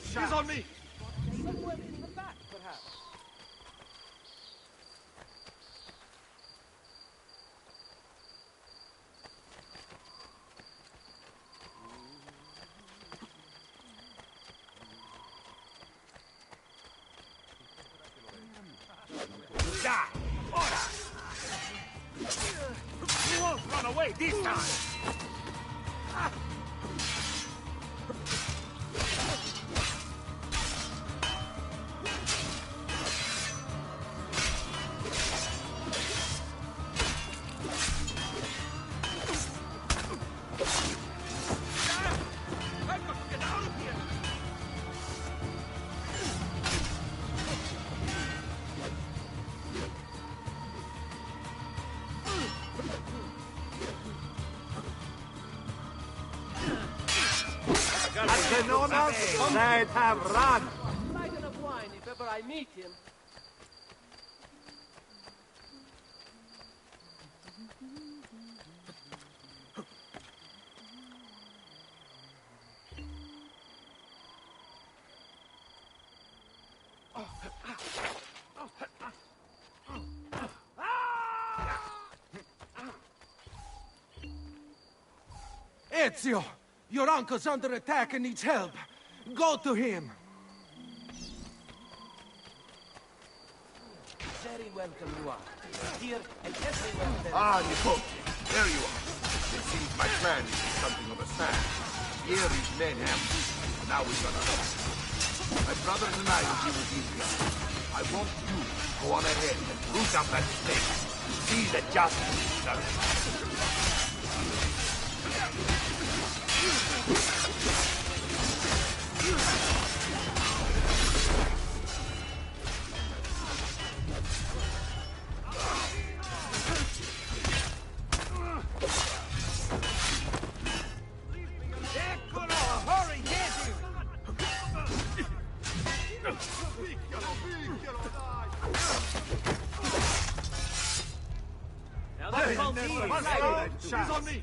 She's on me! Somewhere in the back, perhaps. Die! Ora! You won't run away this time! Jennaaa, let him run! Flagon of wine if ever I meet him. Ezio! Your uncle's under attack and needs help. Go to him. Very welcome you are. Here and everywhere there Ah, Nipote, there you are. It seems my plan is something of a snag. Here is men ambushed, and now we've got us. My brothers and I will deal with these guys. I want you to go on ahead and root out that snake. See that justice is done. She's on me!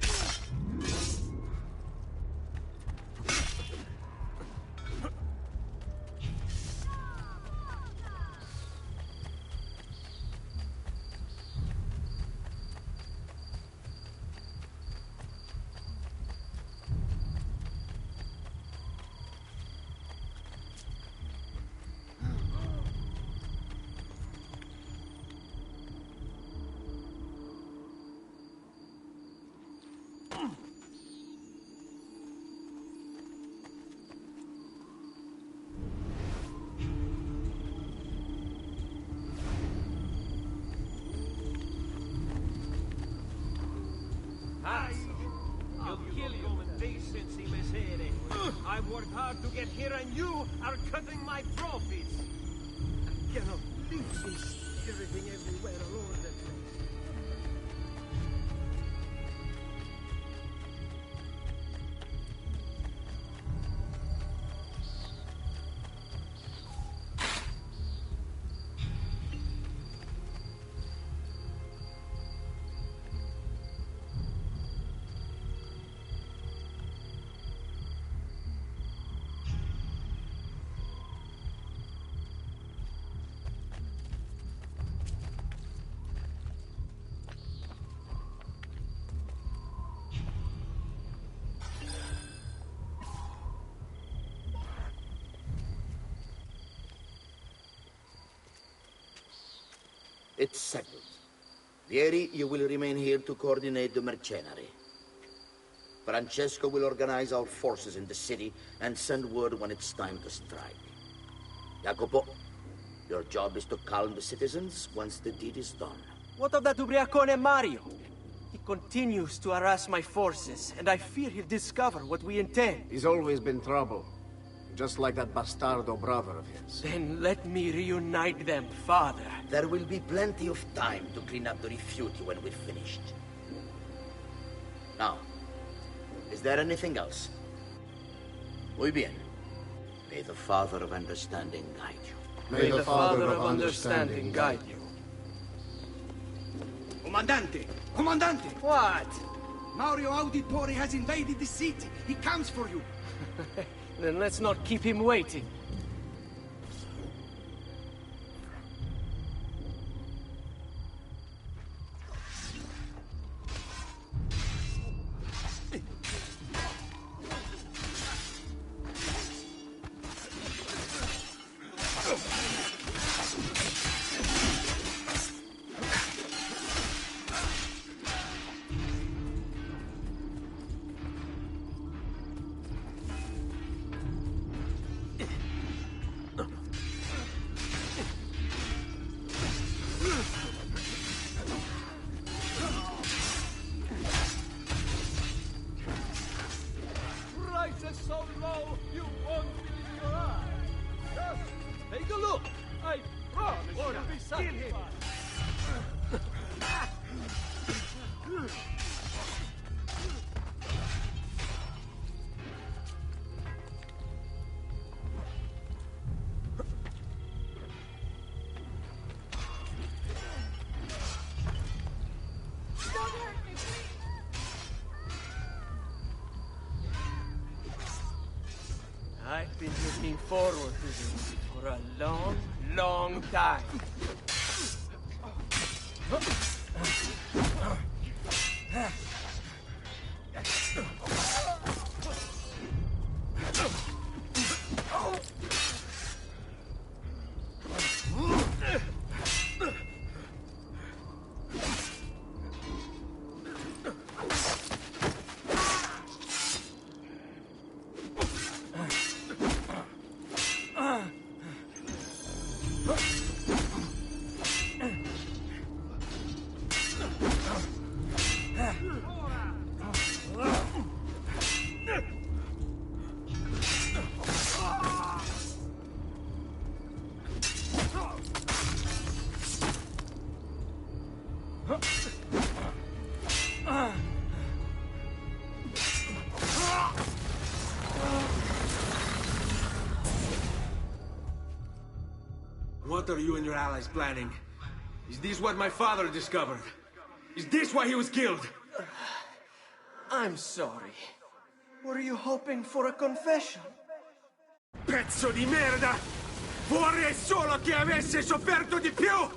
You'll kill human decency, Messere. I've worked hard to get here and you are cutting my trophies. I cannot leave this everything everywhere all over the place. It's settled. Vieri, you will remain here to coordinate the mercenary. Francesco will organize our forces in the city and send word when it's time to strike. Jacopo, your job is to calm the citizens once the deed is done. What of that ubriacone Mario? He continues to harass my forces, and I fear he'll discover what we intend. He's always been trouble. Just like that bastardo brother of his. Then let me reunite them, father. There will be plenty of time to clean up the rifiuti when we're finished. Now, is there anything else? Muy bien. May the Father of Understanding guide you. May the Father of Understanding guide you. Comandante! Comandante! What? Mario Auditore has invaded the city. He comes for you. Then let's not keep him waiting. looking forward to this for a long, long time. What are you and your allies planning? Is this what my father discovered? Is this why he was killed? I'm sorry. Were you hoping for a confession? Pezzo di merda! Vorrei solo che avesse sofferto di più!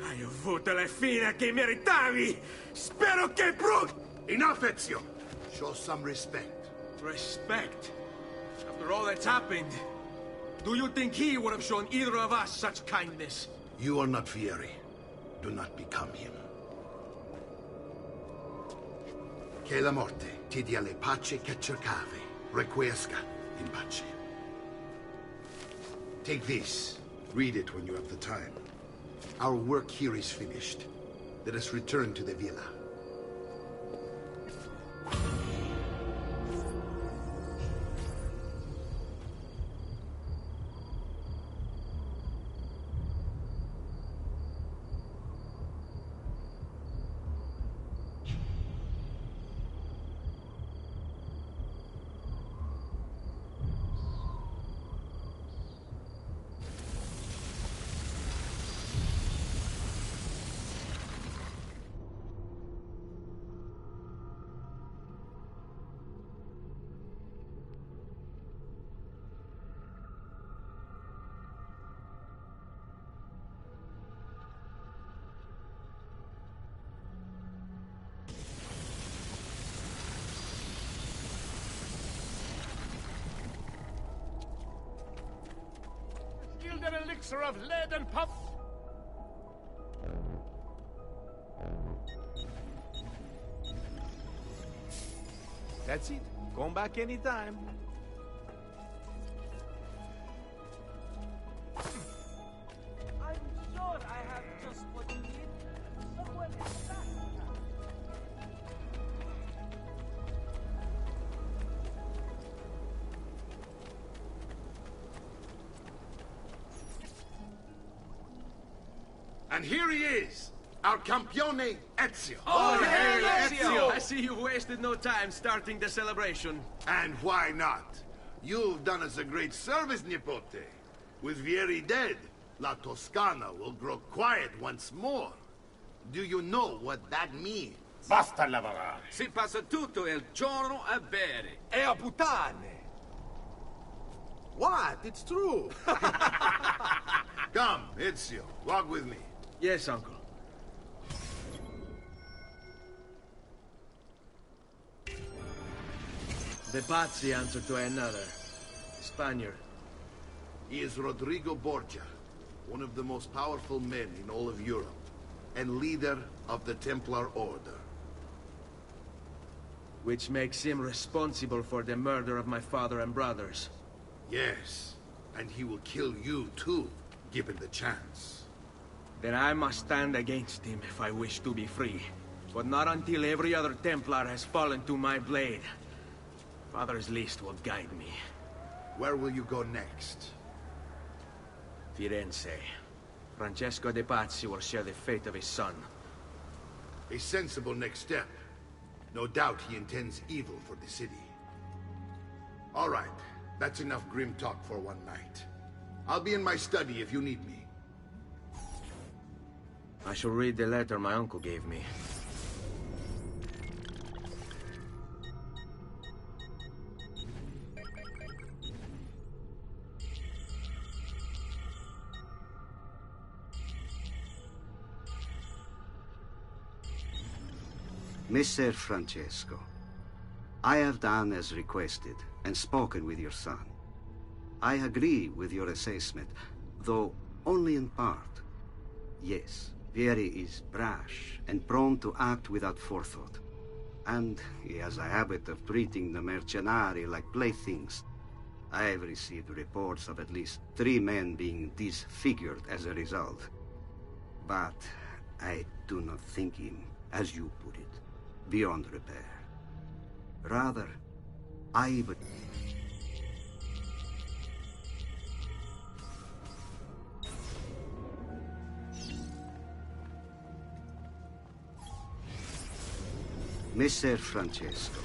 Hai avuto la fine che meritavi! Spero che Enough, Ezio! Show some respect. Respect? After all that's happened, do you think he would have shown either of us such kindness? You are not Fieri. Do not become him. Che la morte ti dia le pace che cercavi. Requiesca in pace. Take this. Read it when you have the time. Our work here is finished. Let us return to the villa. Gilded elixir of lead and puff. That's it. Come back anytime. I'm sure I have just what you need. Someone is back. And here he is, our campione Ezio. Oh, hey, Ezio! I see you've wasted no time starting the celebration. And why not? You've done us a great service, Nipote. With Vieri dead, La Toscana will grow quiet once more. Do you know what that means? Basta lavorare. Si passa tutto il giorno a bere. E a puttane. What? It's true. Come, Ezio, walk with me. Yes, uncle. The Pazzi answer to another. Spaniard. He is Rodrigo Borgia, one of the most powerful men in all of Europe, and leader of the Templar Order. Which makes him responsible for the murder of my father and brothers. Yes, and he will kill you too, given the chance. Then I must stand against him if I wish to be free. But not until every other Templar has fallen to my blade. Father's list will guide me. Where will you go next? Firenze. Francesco de Pazzi will share the fate of his son. A sensible next step. No doubt he intends evil for the city. All right, that's enough grim talk for one night. I'll be in my study if you need me. I shall read the letter my uncle gave me. Messer Francesco, I have done as requested and spoken with your son. I agree with your assessment, though only in part. Yes, Vieri is brash and prone to act without forethought. And he has a habit of treating the mercenari like playthings. I have received reports of at least 3 men being disfigured as a result. But I do not think him, as you put it, beyond repair. Rather, I would... Messer Francesco.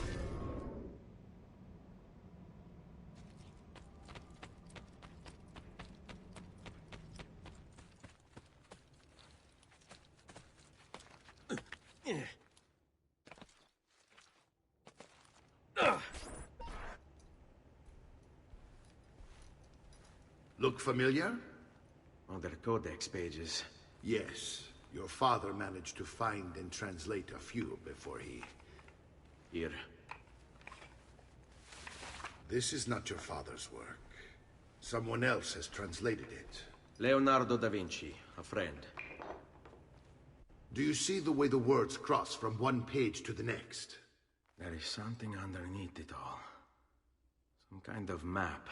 Look familiar? On their codex pages. Yes. Your father managed to find and translate a few before he... Here. This is not your father's work. Someone else has translated it. Leonardo da Vinci, a friend. Do you see the way the words cross from one page to the next? There is something underneath it all. Some kind of map.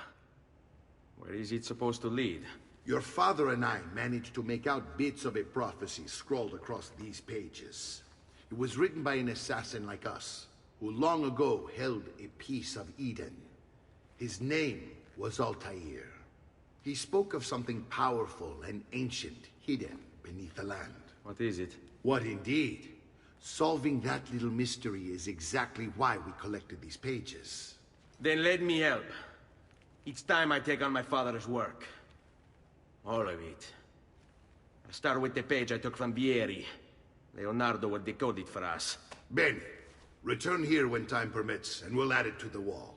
Where is it supposed to lead? Your father and I managed to make out bits of a prophecy scrawled across these pages. It was written by an assassin like us, who long ago held a piece of Eden. His name was Altair. He spoke of something powerful and ancient hidden beneath the land. What is it? What indeed? Solving that little mystery is exactly why we collected these pages. Then let me help. It's time I take on my father's work. All of it. I'll start with the page I took from Vieri. Leonardo will decode it for us. Bene. Return here when time permits, and we'll add it to the wall.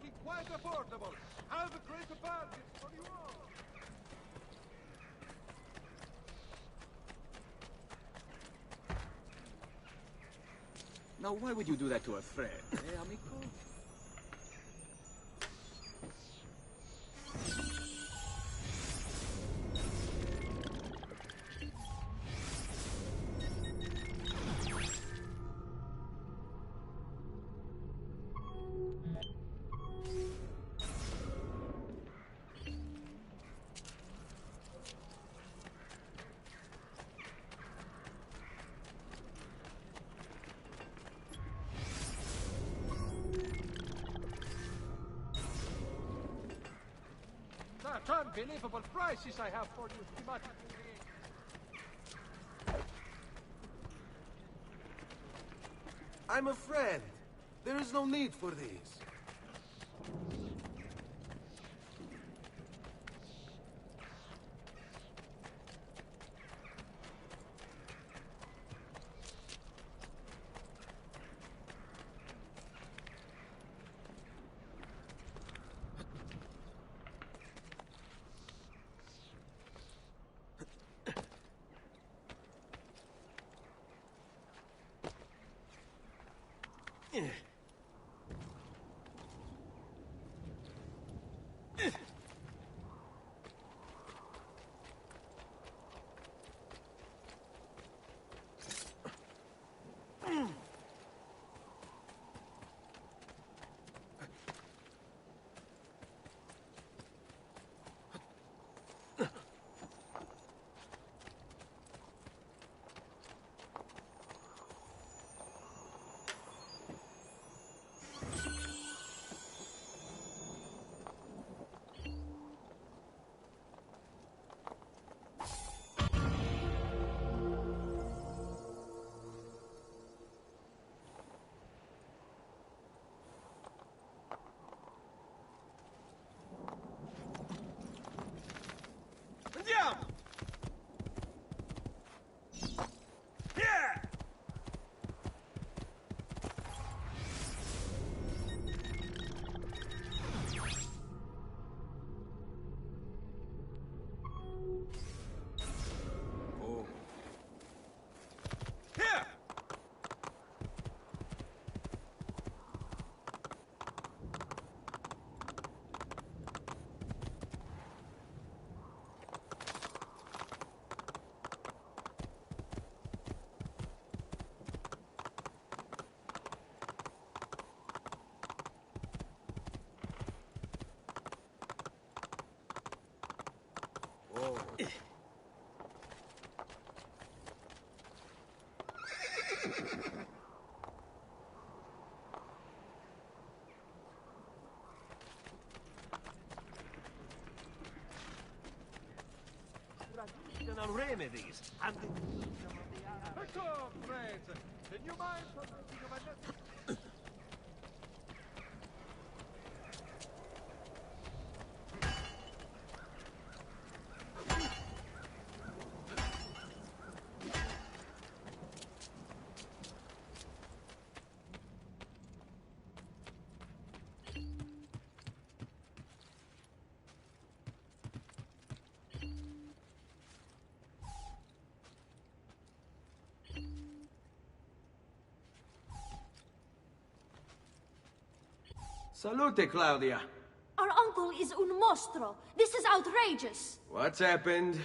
working quite affordable. Have a great bargain for you all. Now, why would you do that to a friend, eh, amico? Such unbelievable prices I have for you, Timothy. I'm a friend. There is no need for these. Andiamo! Yeah! Oh. Here! Traditional remedies and comrades, can you mind something of my net? Salute, Claudia. Our uncle is un mostro. This is outrageous. What's happened?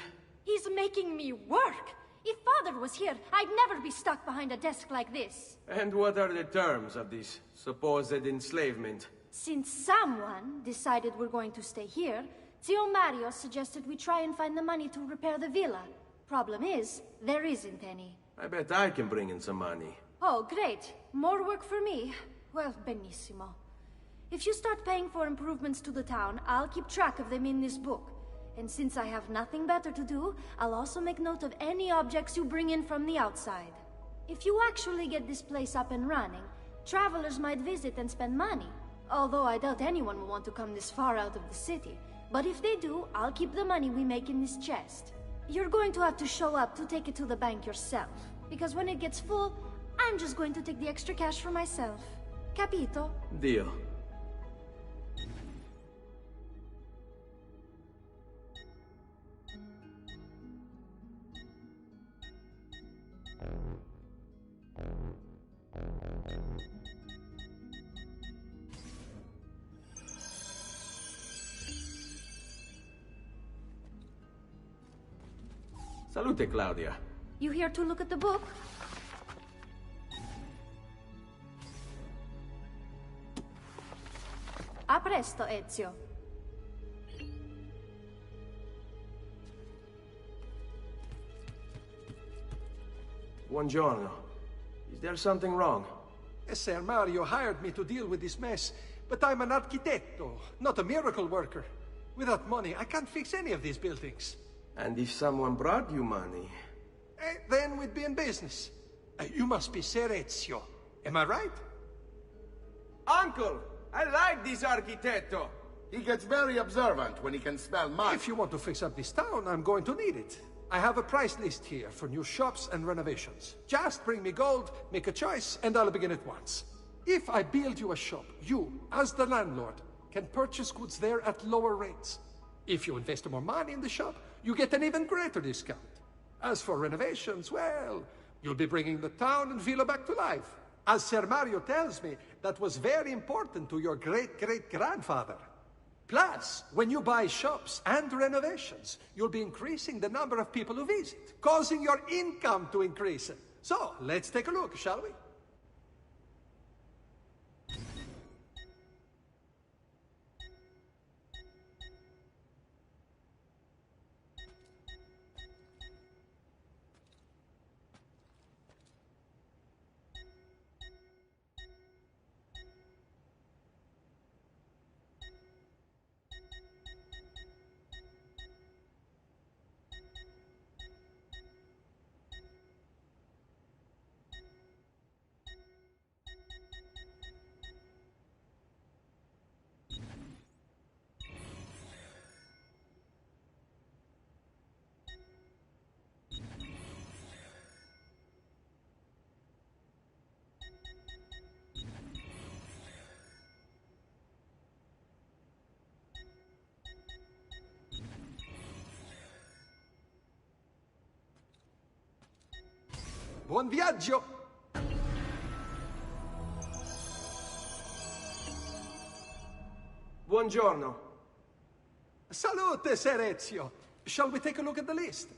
He's making me work. If Father was here, I'd never be stuck behind a desk like this. And what are the terms of this supposed enslavement? Since someone decided we're going to stay here, Zio Mario suggested we try and find the money to repair the villa. Problem is, there isn't any. I bet I can bring in some money. Oh, great. More work for me. Well, benissimo. If you start paying for improvements to the town, I'll keep track of them in this book. And since I have nothing better to do, I'll also make note of any objects you bring in from the outside. If you actually get this place up and running, travelers might visit and spend money. Although I doubt anyone will want to come this far out of the city. But if they do, I'll keep the money we make in this chest. You're going to have to show up to take it to the bank yourself. Because when it gets full, I'm just going to take the extra cash for myself. Capito? Deal. Salute, Claudia. You here to look at the book? A presto, Ezio. Buongiorno. Is there something wrong? Ser Mario hired me to deal with this mess, but I'm an architetto, not a miracle worker. Without money, I can't fix any of these buildings. And if someone brought you money? Then we'd be in business. You must be Ser Ezio. Am I right? Uncle! I like this architetto! He gets very observant when he can smell money. If you want to fix up this town, I'm going to need it. I have a price list here for new shops and renovations. Just bring me gold, make a choice, and I'll begin at once. If I build you a shop, you, as the landlord, can purchase goods there at lower rates. If you invest more money in the shop, you get an even greater discount. As for renovations, well, you'll be bringing the town and villa back to life. As Ser Mario tells me, that was very important to your great-great-grandfather. Plus, when you buy shops and renovations, you'll be increasing the number of people who visit, causing your income to increase. So, let's take a look, shall we? Buon viaggio! Buongiorno. Salute, Ser Ezio. Shall we take a look at the list?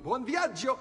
Buon viaggio!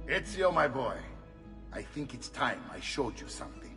Ezio, my boy, I think it's time I showed you something.